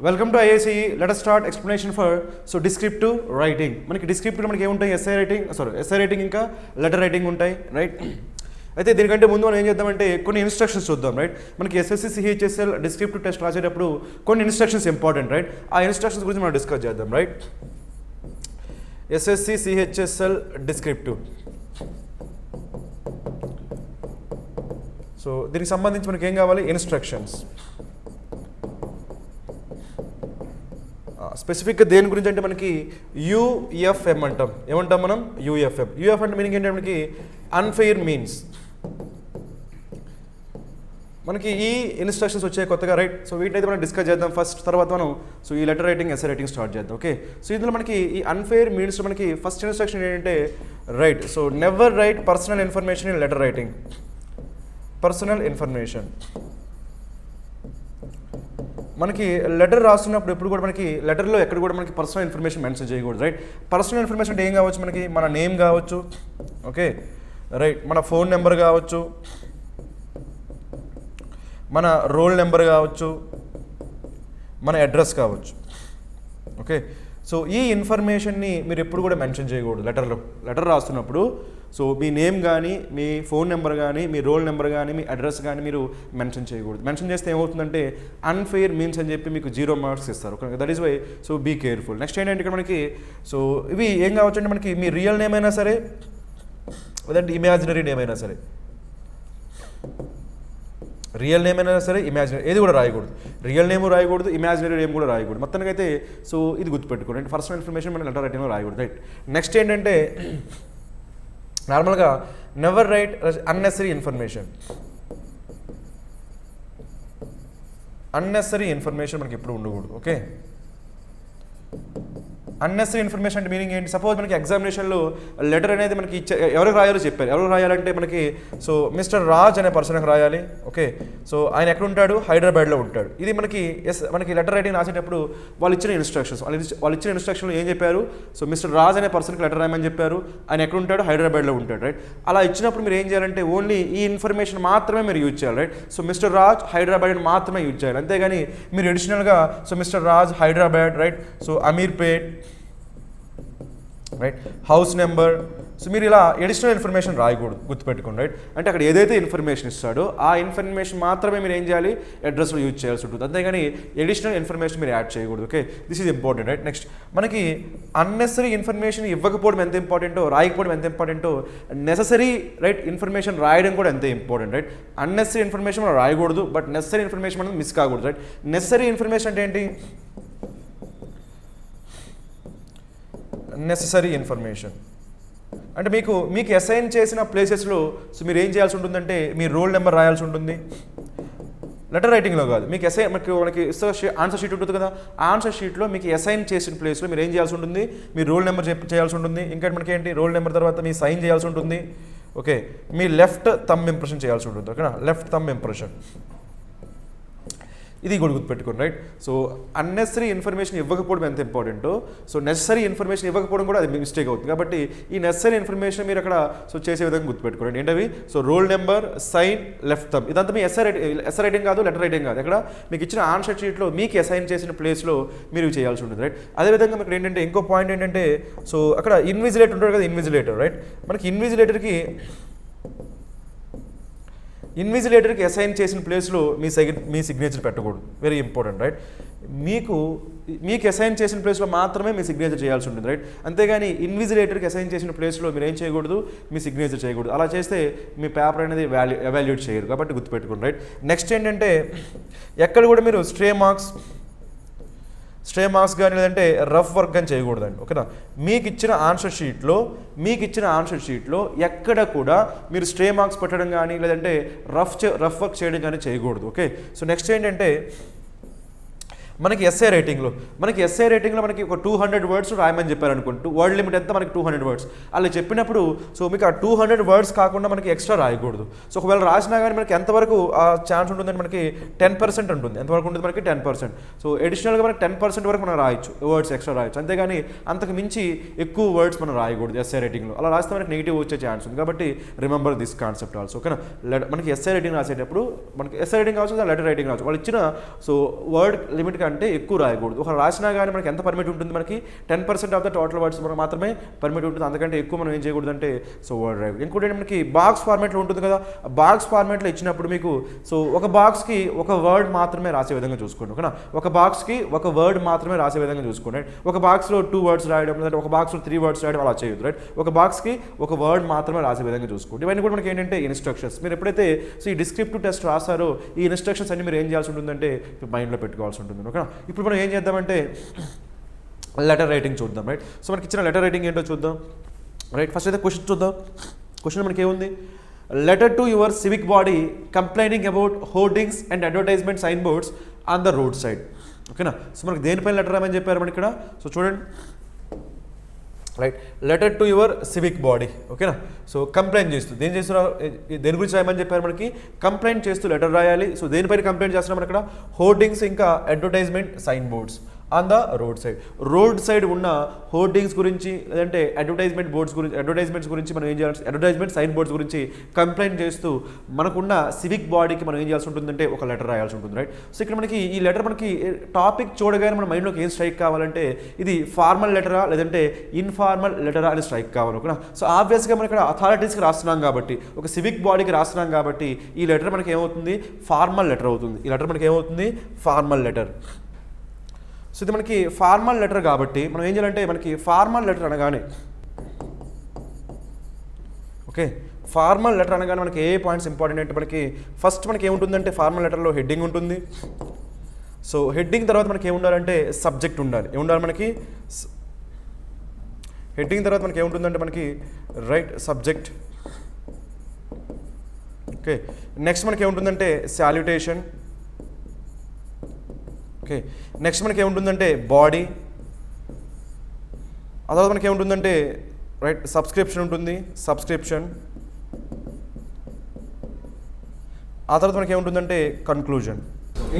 Welcome to IAC. Let us start explanation for descriptive writing. మనకి descriptive మనకి ఏముంటాయి, essay writing ఇంకా letter writing ఉంటాయి, రైట్. అయితే దీనికంటే ముందు మనం ఏం చేద్దామంటే కొన్ని ఇన్స్ట్రక్షన్స్ చూద్దాం, రైట్. మనకి ఎస్ఎస్సి సిహెచ్ఎస్ఎల్ డిస్క్రిప్టివ్ టెస్ట్ రాసేటప్పుడు కొన్ని ఇన్స్ట్రక్షన్స్ ఇంపార్టెంట్, రైట్. ఆ ఇన్స్ట్రక్షన్స్ గురించి మనం డిస్కస్ చేద్దాం, right. SSC CHSL descriptive. So దీనికి సంబంధించి మనకి ఏం కావాలి, ఇన్స్ట్రక్షన్స్. స్పెసిఫిక్గా దేని గురించి అంటే మనకి యూఎఫ్ఎం అంటాం. ఏమంటాం మనం, యూఎఫ్ఎం. యూఎఫ్ అంటే మీనింగ్ ఏంటంటే మనకి అన్ఫెయిర్ మీన్స్. మనకి ఈ ఇన్స్ట్రక్షన్స్ వచ్చాయి కొత్తగా, రైట్. సో వీటినైతే మనం డిస్కస్ చేద్దాం ఫస్ట్, తర్వాత మనం ఈ letter writing essay writing start చేద్దాం, ఓకే. సో ఇందులో మనకి ఈ అన్ఫెయిర్ మీన్స్ మనకి ఫస్ట్ ఇన్స్ట్రక్షన్ ఏంటంటే, right. So never right personal information in letter writing. Personal information మనకి లెటర్ రాస్తున్నప్పుడు ఎప్పుడు కూడా మనకి లెటర్లో ఎక్కడ కూడా మనకి పర్సనల్ ఇన్ఫర్మేషన్ మెన్షన్ చేయకూడదు, రైట్. పర్సనల్ ఇన్ఫర్మేషన్ అంటే ఏం కావచ్చు, మనకి మన నేమ్ కావచ్చు, ఓకే, రైట్. మన ఫోన్ నెంబర్ కావచ్చు, మన రోల్ నెంబర్ కావచ్చు, మన అడ్రస్ కావచ్చు, ఓకే. సో ఈ ఇన్ఫర్మేషన్ని మీరు ఎప్పుడు కూడా మెన్షన్ చేయకూడదు లెటర్లో. లెటర్ రాస్తున్నప్పుడు సో మీ నేమ్ కానీ, మీ ఫోన్ నెంబర్ కానీ, మీ రోల్ నెంబర్ కానీ, మీ అడ్రస్ కానీ మీరు మెన్షన్ చేయకూడదు. మెన్షన్ చేస్తే ఏమవుతుందంటే అన్ఫెయిర్ మీన్స్ అని చెప్పి మీకు 0 మార్క్స్ ఇస్తారు. That is why so be careful. Next ఏంటంటే ఇక్కడ మనకి సో ఇవి ఏం కావచ్చు అంటే మనకి మీ రియల్ నేమ్ అయినా సరే, లేదంటే ఇమాజినరీ నేమ్ అయినా సరే, రియల్ నేమ్ అయినా సరే, ఇమాజినరీ ఏది కూడా రాయకూడదు. రియల్ నేమ్ రాయకూడదు, ఇమాజినరీ నేమ్ కూడా రాయకూడదు. మొత్తానికి అయితే సో ఇది గుర్తుపెట్టుకోండి. అంటే పర్సనల్ ఇన్ఫర్మేషన్ మన లెటర్ రైటింగ్లో రాయకూడదు, రైట్. నెక్స్ట్ ఏంటంటే నార్మల్గా never right unnecessary information. Unnecessary information మనకి ఎప్పుడు ఉండకూడదు, ఓకే. అన్నెసరీ ఇన్ఫర్మేషన్ అంటే మీనింగ్ ఏంటి, సపోజ్ మనకి ఎగ్జామినేషన్లో లెటర్ అనేది మనకి ఎవరికి రాయాలో చెప్పారు. ఎవరికి రాయాలంటే మనకి సో మిస్టర్ రాజ్ అనే పర్సన్కి రాయాలి, ఓకే. సో ఆయన ఎక్కడ ఉంటాడు, హైదరాబాద్లో ఉంటాడు. ఇది మనకి లెటర్ రైటింగ్ రాసేటప్పుడు వాళ్ళు ఇచ్చిన ఇన్స్ట్రక్షన్స్. వాళ్ళు ఇచ్చిన ఇన్స్ట్రక్షన్లో ఏం చెప్పారు, సో మిస్టర్ రాజ్ అనే పర్సన్కి లెటర్ రాయమని చెప్పారు. ఆయన ఎక్కడ ఉంటాడు, హైదరాబాద్లో ఉంటాడు, రైట్. అలా ఇచ్చినప్పుడు మీరు ఏం చేయాలంటే ఓన్లీ ఈ ఇన్ఫర్మేషన్ మాత్రమే మీరు యూజ్ చేయాలి, right. So mister Raj Hyderabad మాత్రమే యూజ్ చేయాలి, అంతేగాని మీరు అడిషనల్గా so mister Raj Hyderabad, right. So Ameerpet, right, house number. So మీరు ఇలా ఎడిషనల్ ఇన్ఫర్మేషన్ రాయకూడదు, గుర్తుపెట్టుకోండి, రైట్. అంటే అక్కడ ఏదైతే ఇన్ఫర్మేషన్ ఇస్తాడో ఆ ఇన్ఫర్మేషన్ మాత్రమే మీరు ఏం చేయాలి, అడ్రస్లో యూజ్ చేయాల్సి ఉంటుంది, అంతేగాని ఎడిషనల్ ఇన్ఫర్మేషన్ మీరు యాడ్ చేయకూడదు, okay. This is important, right. Next మనకి అన్నెసరీ ఇన్ఫర్మేషన్ ఇవ్వకపోవడం ఎంత ఇంపార్టెంటో, రాయకపోవడం ఎంత ఇంపార్టెంటో, నెససరీ రైట్ ఇన్ఫర్మేషన్ రాయడం కూడా అంతే ఇంపార్టెంట్, రైట్. అన్నెసరీ ఇన్ఫర్మేషన్ మనం రాయకూడదు, బట్ నెసరీ ఇన్ఫర్మేషన్ మనం మిస్ కాకూడదు, రైట్. నెససరీ ఇన్ఫర్మేషన్ అంటే ఏంటి, నెససరీ ఇన్ఫర్మేషన్ అంటే మీకు అసైన్ చేసిన ప్లేసెస్లో సో మీరు ఏం చేయాల్సి ఉంటుందంటే మీ రోల్ నెంబర్ రాయాల్సి ఉంటుంది. లెటర్ రైటింగ్లో కాదు, మీకు మనకి ఆన్సర్ షీట్ ఉంటుంది కదా, ఆన్సర్ షీట్లో మీకు అసైన్ చేసిన ప్లేస్లో మీరు ఏం చేయాల్సి ఉంటుంది, మీ రోల్ నెంబర్ చేయాల్సి ఉంటుంది. ఇంకా మనకి ఏంటి, రోల్ నెంబర్ తర్వాత మీ సైన్ చేయాల్సి ఉంటుంది, ఓకే. మీ లెఫ్ట్ థంబ్ ఇంప్రెషన్ చేయాల్సి ఉంటుంది, ఓకేనా, లెఫ్ట్ థంబ్ ఇంప్రెషన్. ఇది కూడా గుర్తుపెట్టుకోండి, రైట్. సో అన్నెసరీ ఇన్ఫర్మేషన్ ఇవ్వకపోవడం ఎంత ఇంపార్టెంటో, సో నెసరీ ఇన్ఫర్మేషన్ ఇవ్వకపోవడం కూడా అది మిస్టేక్ అవుతుంది. కాబట్టి ఈ నెసరీ ఇన్ఫర్మేషన్ మీరు అక్కడ సో చేసే విధంగా గుర్తుపెట్టుకోండి. ఏంటవి, so roll number, sign, left thumb. ఇదంతా మీ ఎస్ఐ రైటింగ్ కాదు, లెటర్ రైటింగ్ కాదు. ఇక్కడ మీకు ఇచ్చిన ఆన్సర్ షీట్లో మీకు అసైన్ చేసిన ప్లేస్లో మీరు చేయాల్సి ఉంటుంది, రైట్. అదేవిధంగా మీకు ఏంటంటే ఇంకో పాయింట్ ఏంటంటే, సో అక్కడ ఇన్విజిలేటర్ ఉంటాడు కదా, ఇన్విజిలేటర్, రైట్. మనకి ఇన్విజిలేటర్కి అసైన్ చేసిన ప్లేస్లో మీ సిగ్నేచర్ పెట్టకూడదు, వెరీ ఇంపార్టెంట్, రైట్. మీకు అసైన్ చేసిన ప్లేస్లో మాత్రమే మీ సిగ్నేచర్ చేయాల్సి ఉంటుంది, రైట్. అంతేగాని ఇన్విజిలేటర్కి అసైన్ చేసిన ప్లేస్లో మీరు ఏం చేయకూడదు, మీ సిగ్నేచర్ చేయకూడదు. అలా చేస్తే మీ పేపర్ అనేది ఎవాల్యుయేట్ చేయరు, కాబట్టి గుర్తుపెట్టుకోండి, రైట్. నెక్స్ట్ ఏంటంటే ఎక్కడ కూడా మీరు స్ట్రే మార్క్స్ కానీ లేదంటే రఫ్ వర్క్ కానీ చేయకూడదండి, ఓకేనా. మీకు ఇచ్చిన ఆన్సర్ షీట్లో ఎక్కడ కూడా మీరు స్ట్రే మార్క్స్ పెట్టడం కానీ లేదంటే రఫ్ వర్క్ చేయడం కానీ చేయకూడదు, ఓకే. సో నెక్స్ట్ ఏంటంటే మనకి ఎస్ఐ రైటింగ్లో మనకి ఒక 200 వర్డ్స్ రాయమని చెప్పారు అనుకుంటూ, వర్డ్ లిమిట్ ఎంత మనకి 200 వర్డ్స్ అలా చెప్పినప్పుడు సో మీకు ఆ 200 వర్డ్స్ కాకుండా మనకి ఎక్స్ట్రా రాయకూడదు. సో ఒకవేళ రాసినా కానీ మనకి ఎంతవరకు ఆ ఛాన్స్ ఉంటుందని మనకి 10% ఉంటుంది. ఎంతవరకు ఉంటుంది మనకి 10%. సో అడిషనల్గా మనకి 10% వరకు మనం రాయొచ్చు, వర్డ్స్ ఎక్స్ట్రా రాయొచ్చు, అంతేగాని అంతకు మించి ఎక్కువ వర్డ్స్ మనం రాయకూడదు ఎస్ఐ రైటింగ్లో. అలా రాస్తే మనకి నెగిటివ్ వచ్చే ఛాన్స్ ఉంది, కాబట్టి రిమెంబర్ దిస్ కాన్సెప్ట్ ఆల్సో, ఓకేనా. మనకి ఎస్ఐ రైటింగ్ రాసేటప్పుడు మనకి ఎస్ఐ రైటింగ్ కావచ్చు, లెటర్ రైటింగ్ కావచ్చు, వాళ్ళు ఇచ్చిన సో వర్డ్ లిమిట్ కంటే ఎక్కువ రాయకూడదు. ఒక రాసినా కానీ మనకి ఎంత పర్మిట్ ఉంటుంది, మనకి 10% ఆఫ్ ద టోటల్ వర్డ్స్ మాత్రమే పర్మిట్ ఉంటుంది, అంతకంటే ఎక్కువ మనం ఏం చేయకూడదు అంటే సో వర్డ్ రాయకూడదు. ఇంకోటి మనకి బాక్స్ ఫార్మాట్లో ఉంటుంది కదా, బాక్స్ ఫార్మాట్లో ఇచ్చినప్పుడు మీకు సో ఒక బాక్స్కి ఒక వర్డ్ మాత్రమే రాసే విధంగా చూసుకోండి, ఓకేనా. ఒక బాక్స్కి ఒక వర్డ్ మాత్రమే రాసే విధంగా చూసుకోండి. ఒక బాక్స్లో 2 words రాయడం, లేదంటే ఒక బాక్స్లో 3 words రాయడం అలా చేయొద్దు, రైట్. ఒక బాక్స్కి ఒక వర్డ్ మాత్రమే రాసే విధంగా చూసుకోండి. ఇవన్నీ కూడా మనకి ఏంటంటే ఇన్స్ట్రక్షన్స్. మీరు ఎప్పుడైతే సో ఈ డిస్క్రిప్టివ్ టెస్ట్ రాస్తారో ఈ ఇన్స్ట్రక్షన్స్ అన్ని మీరు ఏం చేయాల్సి ఉంటుందంటే మైండ్లో పెట్టుకోవాల్సి ఉంటుంది, ఓకేనా. ఇప్పుడు మనం ఏం చేద్దామంటే లెటర్ రైటింగ్ చూద్దాం, రైట్. సో మనకి ఇచ్చిన లెటర్ రైటింగ్ ఏంటో చూద్దాం, రైట్. ఫస్ట్ అయితే క్వశ్చన్ చూద్దాం. క్వశ్చన్ మనకి ఏముంది, letter to your civic body complaining about hoardings and advertisement sign boards on the road side, ఓకేనా. సో మనకి దేనిపైన లెటర్ రామని చెప్పారు మనకి ఇక్కడ, సో చూడండి, right. Letter to your civic body, ఓకేనా. సో కంప్లైంట్ చేస్తూ దేని చేస్తున్నా, దేని గురించి రాయమని చెప్పారు మనకి, కంప్లైంట్ చేస్తూ లెటర్ రాయాలి. సో దేనిపైన కంప్లైంట్ చేస్తున్నాం మనం ఇక్కడ, హోర్డింగ్స్ ఇంకా advertisement sign boards on the road side ఉన్న హోర్డింగ్స్ గురించి, లేదంటే అడ్వర్టైజ్మెంట్ బోర్డ్స్ గురించి, అడ్వర్టైజ్మెంట్స్ గురించి మనం ఏం చేయాల్సి, అడ్వర్టైజ్మెంట్ సైన్ బోర్డ్స్ గురించి కంప్లైంట్ చేస్తూ మనకున్న సివిక్ బాడీకి మనం ఏం చేయాల్సి ఉంటుందంటే ఒక లెటర్ రాయాల్సి ఉంటుంది, రైట్. సో ఇక్కడ మనకి ఈ లెటర్ మనకి టాపిక్ చూడగానే మన మైండ్లోకి ఏం స్ట్రైక్ కావాలంటే ఇది ఫార్మల్ లెటరా లేదంటే ఇన్ఫార్మల్ లెటరా అని స్ట్రైక్ కావాలి, ఓకేనా. సో ఆబ్వియస్గా మనం ఇక్కడ అథారిటీస్కి రాస్తున్నాం కాబట్టి, ఒక సివిక్ బాడీకి రాస్తున్నాం కాబట్టి ఈ లెటర్ మనకి ఏమవుతుంది, ఫార్మల్ లెటర్ అవుతుంది. ఈ లెటర్ మనకి ఏమవుతుంది, ఫార్మల్ లెటర్. సో ఇది మనకి ఫార్మల్ లెటర్ కాబట్టి మనం ఏం చేయాలంటే, మనకి ఫార్మల్ లెటర్ అనగానే, ఓకే, ఫార్మల్ లెటర్ అనగానే మనకి ఏ పాయింట్స్ ఇంపార్టెంట్ అంటే మనకి ఫస్ట్ మనకి ఏముంటుందంటే ఫార్మల్ లెటర్లో హెడ్డింగ్ ఉంటుంది. సో హెడ్డింగ్ తర్వాత మనకి ఏముండాలంటే సబ్జెక్ట్ ఉండాలి. ఏముండాలి మనకి, హెడ్డింగ్ తర్వాత మనకి ఏముంటుందంటే మనకి రైట్ సబ్జెక్ట్, ఓకే. నెక్స్ట్ మనకి ఏముంటుందంటే సాల్యుటేషన్, ఓకే. నెక్స్ట్ మనకి ఏముంటుందంటే బాడీ, ఆ తర్వాత మనకి ఏముంటుందంటే రైట్ సబ్స్క్రిప్షన్ ఉంటుంది, సబ్స్క్రిప్షన్. ఆ తర్వాత మనకి ఏముంటుందంటే కన్క్లూజన్.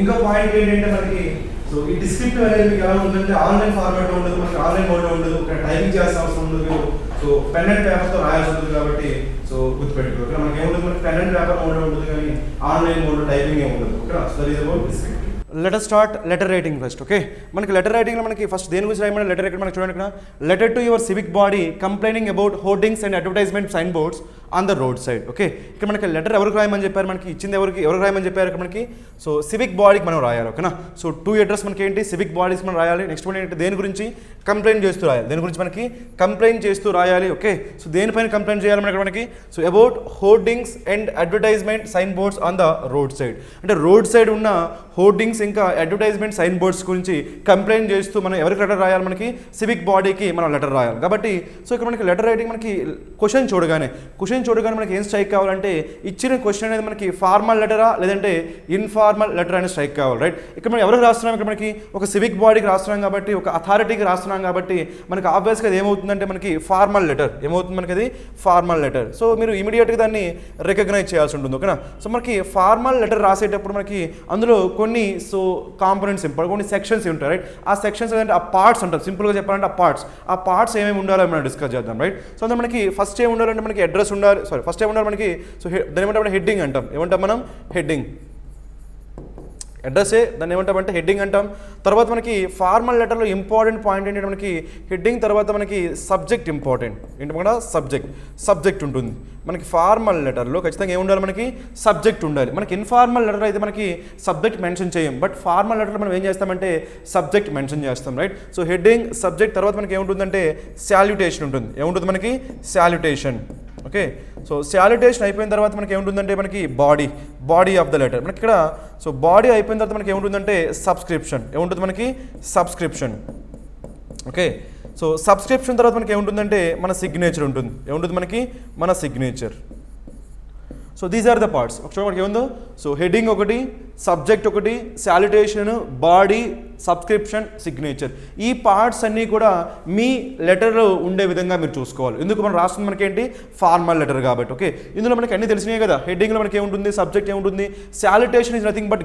ఇంకా పాయింట్ ఏంటంటే మనకి సో ఈ డిస్క్రిప్టివ్ అనేది మీకు ఎలా ఉంటుందంటే ఆన్లైన్ ఫార్మాట్లో ఉండదు, మనకి ఆన్లైన్ మోడ్లో ఉండదు, ఇక్కడ టైపింగ్ చేయాల్సిన అవసరం ఉండదు. సో పెన్ అండ్ పేపర్తో రాయాల్సి ఉంటుంది కాబట్టి సో గుర్తుపెట్టుకో, ఇక్కడ మనకి ఏముంటుంది, మనకి పెన్ అండ్ పేపర్ మోడ్లో ఉంటుంది కానీ ఆన్లైన్ మోడ్లో టైపింగ్ ఏమి ఉండదు, okay. So that is about descriptive. Let us start letter writing first, okay. మనకి లెటర్ రైటింగ్లో మనకి ఫస్ట్ దేని గురించి రాయమని లెటర్ ఇక్కడ మనకి చూడండి, ఇక్కడ letter to your civic body complaining about hoardings and advertisement sign boards on the road side, okay. ఇక్కడ మనకి లెటర్ ఎవరికి రాయమని చెప్పారు, మనకి ఇచ్చింది ఎవరికి రాయమని చెప్పారు ఇక్కడ మనకి, సో సివిక్ బాడీకి మనం రాయాలి, ఓకేనా. సో 2 అడ్రస్ మనకి ఏంటి, సివిక్ బాడీస్ మనం రాయాలి. నెక్స్ట్ వన్ ఏంటి, దేని గురించి కంప్లైంట్ చేస్తూ రాయాలి, దేని గురించి మనకి కంప్లైంట్ చేస్తూ రాయాలి, ఓకే. సో దేనిపైన కంప్లైంట్ చేయాలి మనకి, so about hoardings and advertisement sign boards on the road side, అంటే రోడ్ సైడ్ ఉన్న హోర్డింగ్స్ ఇంకా అడ్వర్టైజ్మెంట్ సైన్ బోర్డ్స్ గురించి కంప్లైంట్ చేస్తూ మనం ఎవరికి లెటర్ రాయాలి, మనకి సివిక్ బాడీకి మనం లెటర్ రాయాలి. కాబట్టి సో ఇక్కడ మనకి లెటర్ రైటింగ్ మనకి క్వశ్చన్ చూడగానే మనకి ఏం స్ట్రైక్ కావాలంటే ఇచ్చిన క్వశ్చన్ అనేది మనకి ఫార్మల్ లెటరా లేదంటే ఇన్ఫార్మల్ లెటర్ అనేది స్ట్రైక్ కావాలి, రైట్. ఇక్కడ మనం ఎవరికి రాస్తున్నాం, ఇక్కడ మనకి ఒక సివిక్ బాడీకి రాస్తున్నాం కాబట్టి, ఒక అథారిటీకి రాస్తున్నాం కాబట్టి మనకి ఆబ్వియస్గా అది ఏమవుతుందంటే మనకి ఫార్మల్ లెటర్ ఏమవుతుంది, మనకి అది ఫార్మల్ లెటర్. సో మీరు ఇమీడియట్గా దాన్ని రికగ్నైజ్ చేయాల్సి ఉంటుంది, ఓకేనా. సో మనకి ఫార్మల్ లెటర్ రాసేటప్పుడు మనకి అందులో కొన్ని సో కాంపోనెంట్స్ కొన్ని సెక్షన్స్ ఉంటాయి, రైట్. ఆ సెక్షన్స్ అంటే ఆ పార్ట్స్ అంటారు, సింపుల్గా చెప్పాలంటే ఆ పార్ట్స్ ఏమేమి ఉండాలో మనం డిస్కస్ చేద్దాం, రైట్. సో అందులో మనకి ఫస్ట్ ఏమి ఉండాలంటే మనకి అడ్రస్ ఉండాలి, ఫస్ట్ ఏమి ఉండాలి మనకి, సో దాని ఏమంటాం హెడ్డింగ్ అంటాం, ఏమంటాం మనం హెడ్డింగ్, అడ్రస్సే దాన్ని ఏమంటామంటే హెడ్డింగ్ అంటాం. తర్వాత మనకి ఫార్మల్ లెటర్లో ఇంపార్టెంట్ పాయింట్ ఏంటంటే మనకి హెడ్డింగ్ తర్వాత మనకి సబ్జెక్ట్ ఇంపార్టెంట్ ఏంటి, మన సబ్జెక్ట్ ఉంటుంది. మనకి ఫార్మల్ లెటర్లో ఖచ్చితంగా ఏముండాలి, మనకి సబ్జెక్ట్ ఉండాలి. మనకి ఇన్ఫార్మల్ లెటర్ అయితే మనకి సబ్జెక్ట్ మెన్షన్ చేయం, బట్ ఫార్మల్ లెటర్లో మనం ఏం చేస్తామంటే సబ్జెక్ట్ మెన్షన్ చేస్తాం, రైట్. సో హెడ్డింగ్ సబ్జెక్ట్ తర్వాత మనకి ఏముంటుందంటే సాల్యుటేషన్ ఉంటుంది, ఏముంటుంది మనకి సాల్యుటేషన్, ఓకే. సో సాల్యుటేషన్ అయిపోయిన తర్వాత మనకి ఏముంటుందంటే మనకి బాడీ ఆఫ్ ద లెటర్. మనకి ఇక్కడ సో బాడీ అయిపోయిన తర్వాత మనకి ఏముంటుందంటే సబ్స్క్రిప్షన్, ఏముంటుంది మనకి సబ్స్క్రిప్షన్, ఓకే. సో సబ్స్క్రిప్షన్ తర్వాత మనకి ఏముంటుందంటే మన సిగ్నేచర్ ఉంటుంది, ఏముంటుంది మనకి మన signature. So these are the parts. ఒకసారి మనకి ఏముందో, సో హెడ్డింగ్ ఒకటి, సబ్జెక్ట్ ఒకటి, సాల్యుటేషన్, బాడీ, సబ్స్క్రిప్షన్, సిగ్నేచర్. ఈ పార్ట్స్ అన్నీ కూడా మీ లెటర్లో ఉండే విధంగా మీరు చూసుకోవాలి. ఎందుకు మనం రాస్తుంది మనకేంటి ఫార్మల్ లెటర్ కాబట్టి, ఓకే. ఇందులో మనకి అన్నీ తెలిసినాయి కదా, హెడ్డింగ్లో మనకి ఏముంటుంది, సబ్జెక్ట్ ఏముంటుంది, salutation is nothing but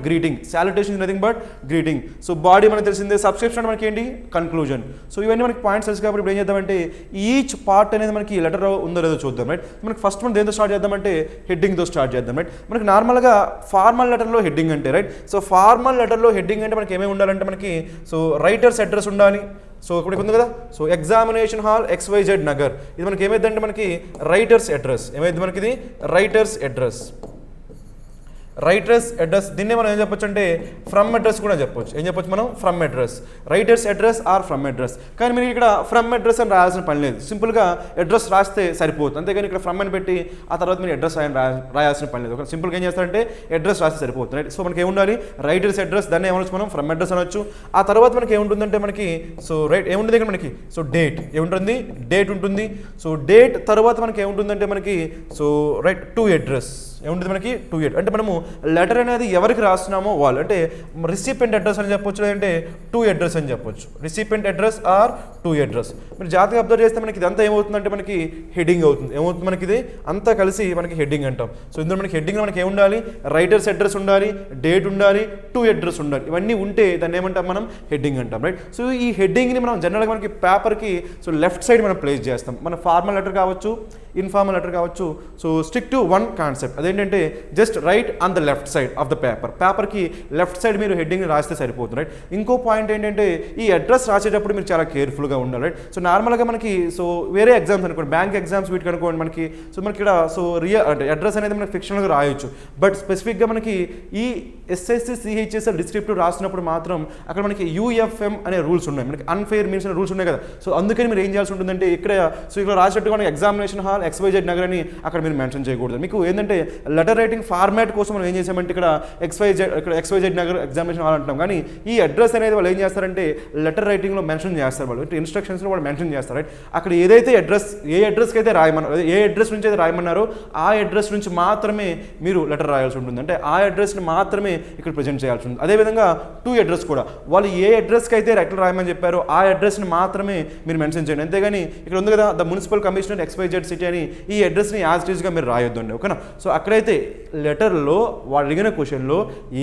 greeting. So body మనకు తెలిసిందే, సబ్స్క్రిప్షన్ మనకి ఏంటి కన్క్లూజన్. సో ఇవన్నీ మనకి పాయింట్స్ తెలుసు కాబట్టి ఇప్పుడు ఏం చేద్దామంటే ఈచ్ పార్ట్ అనేది మనకి లెటర్ ఉందో లేదో చూద్దాం, రైట్. మనకి ఫస్ట్ మనం దేంతో స్టార్ట్ చేద్దామంటే హెడ్డింగ్తో స్టార్ట్ చేద్దాం, రైట్. మనకి నార్మల్గా ఫార్మల్ లెటర్లో హెడ్డింగ్ అంటే రైట్. సో ఫార్మల్ లెటర్లో హెడ్డింగ్ అంటే మనకి ఏమేమి ఉండాలంటే మనకి సో రైటర్స్ అడ్రస్ ఉండాలి. సో ఇప్పుడు ఉంది కదా, so examination hall XYZ Nagar, ఇది మనకి ఏమైందంటే మనకి రైటర్స్ అడ్రస్. ఏమైంది మనకి ఇది రైటర్స్ అడ్రస్. రైటర్స్ అడ్రస్ దీన్నే మనం ఏం చెప్పొచ్చు అంటే ఫ్రమ్ అడ్రస్ కూడా చెప్పొచ్చు. ఏం చెప్పొచ్చు మనం? From address. Writer's address or from address. కానీ మీరు ఇక్కడ ఫ్రమ్ అడ్రస్ అని రాయాల్సిన పని లేదు, సింపుల్గా అడ్రస్ రాస్తే సరిపోతుంది. అంతేగాని ఇక్కడ ఫ్రమ్ అని పెట్టి ఆ తర్వాత మీరు అడ్రస్ రాయాల్సిన పని లేదు. ఒక సింపుల్గా ఏం చేస్తారంటే అడ్రస్ రాస్తే సరిపోతుంది రైట్. సో మనకి ఏముండాలి? రైటర్స్ అడ్రస్, దాన్ని ఏమనొచ్చు మనం? ఫ్రమ్ అడ్రస్ అనొచ్చు. ఆ తర్వాత మనకి ఏముంటుందంటే మనకి సో రైట్ ఏముంటుంది ఇక్కడ మనకి? సో డేట్ ఏముంటుంది? డేట్ ఉంటుంది. సో డేట్ తర్వాత మనకి ఏముంటుందంటే మనకి సో రైట్ టు అడ్రస్ ఏముంటుంది మనకి? టు ఎడ్ అంటే మనము లెటర్ అనేది ఎవరికి రాస్తున్నామో వాళ్ళు, అంటే రిసిపెంట్ అడ్రస్ అని చెప్పొచ్చు, లేదంటే టు అడ్రస్ అని చెప్పొచ్చు. Recipient address or to address. మీరు జాగ్రత్తగా అబ్జర్వ్ చేస్తే మనకి ఇదంతా ఏమవుతుందంటే మనకి హెడ్డింగ్ అవుతుంది. ఏమవుతుంది మనకి? ఇది అంతా కలిసి మనకి హెడ్డింగ్ అంటాం. సో ఇందులో మనకి హెడ్డింగ్లో మనకి ఏముండాలి? రైటర్స్ అడ్రస్ ఉండాలి, డేట్ ఉండాలి, టు అడ్రస్ ఉండాలి. ఇవన్నీ ఉంటే దాన్ని ఏమంటాం మనం? హెడ్డింగ్ అంటాం రైట్. సో ఈ హెడ్డింగ్ని మనం జనరల్గా మనకి పేపర్కి సో లెఫ్ట్ సైడ్ మనం ప్లేస్ చేస్తాం. మన ఫార్మల్ లెటర్ కావచ్చు, ఇన్ఫార్మల్ లెటర్ కావచ్చు. So stick to one concept, అదేంటంటే just write on the left side of the పేపర్కి లెఫ్ట్ సైడ్ మీరు హెడ్డింగ్ రాస్తే సరిపోతుంది రైట్. ఇంకో పాయింట్ ఏంటంటే ఈ అడ్రస్ రాసేటప్పుడు మీరు చాలా కేర్ఫుల్గా ఉండాలి రైట్. సో నార్మల్గా మనకి సో వేరే ఎగ్జామ్స్ అనుకోండి, బ్యాంక్ ఎగ్జామ్స్ వీటికి అనుకోండి మనకి సో మనకి ఇక్కడ సో అంటే అడ్రస్ అనేది మనకి ఫిక్షనల్గా రాయొచ్చు. బట్ స్పెసిఫిక్గా మనకి ఈ SSC CHSL డిస్క్రిప్టివ్ రాసినప్పుడు మాత్రం అక్కడ మనకి UFM అనే రూల్స్ ఉన్నాయి, మనకి అన్ఫెయిర్ మీన్స్ అనే రూల్స్ ఉన్నాయి కదా. సో అందుకని మీరు ఏం చేయాల్సి ఉంటుందంటే ఇక్కడ సో ఇక్కడ రాసినట్టుగా మనకి ఎగ్జామినేషన్ హాల్ XYZ నగర్ అని అక్కడ మీరు మెన్షన్ చేయకూడదు. మీకు ఏంటంటే లెటర్ రైటింగ్ ఫార్మాట్ కోసం మనం ఏం చేసామంటే ఇక్కడ XYZ నగర్ ఎగ్జామినేషన్ హాల్ అంటాం. కానీ ఈ అడ్రస్ అనేది వాళ్ళు ఏం చేస్తారంటే లెటర్ రైటింగ్లో మెన్షన్ చేస్తారు, వాళ్ళు ఇన్స్ట్రక్షన్స్లో వాళ్ళు మెన్షన్ చేస్తారు రైట్. అక్కడ ఏదైతే అడ్రస్ ఏ అడ్రస్కి అయితే రాయమన్నారో, ఏ అడ్రస్ నుంచి అయితే రాయమన్నారో ఆ అడ్రస్ నుంచి మాత్రమే మీరు లెటర్ రాయాల్సి ఉంటుంది. అంటే ఆ అడ్రస్ని మాత్రమే ఇక్కడ ప్రజెంట్ చేయాల్సి ఉంటుంది. అదేవిధంగా టు అడ్రస్ కూడా వాళ్ళు ఏ అడ్రస్కి అయితే లెటర్ రాయమని చెప్పారో ఆ అడ్రస్ని మాత్రమే మీరు మెన్షన్ చేయండి. అంతేగాని ఇక్కడ ఉంది కదా the municipal commissioner XYZ city అని ఈ అడ్రస్ని యాజ్ ఇట్ ఈస్గా మీరు రాయొద్దండి ఓకేనా. సో అక్కడైతే లెటర్లో వాళ్ళు అడిగిన క్వశ్చన్లో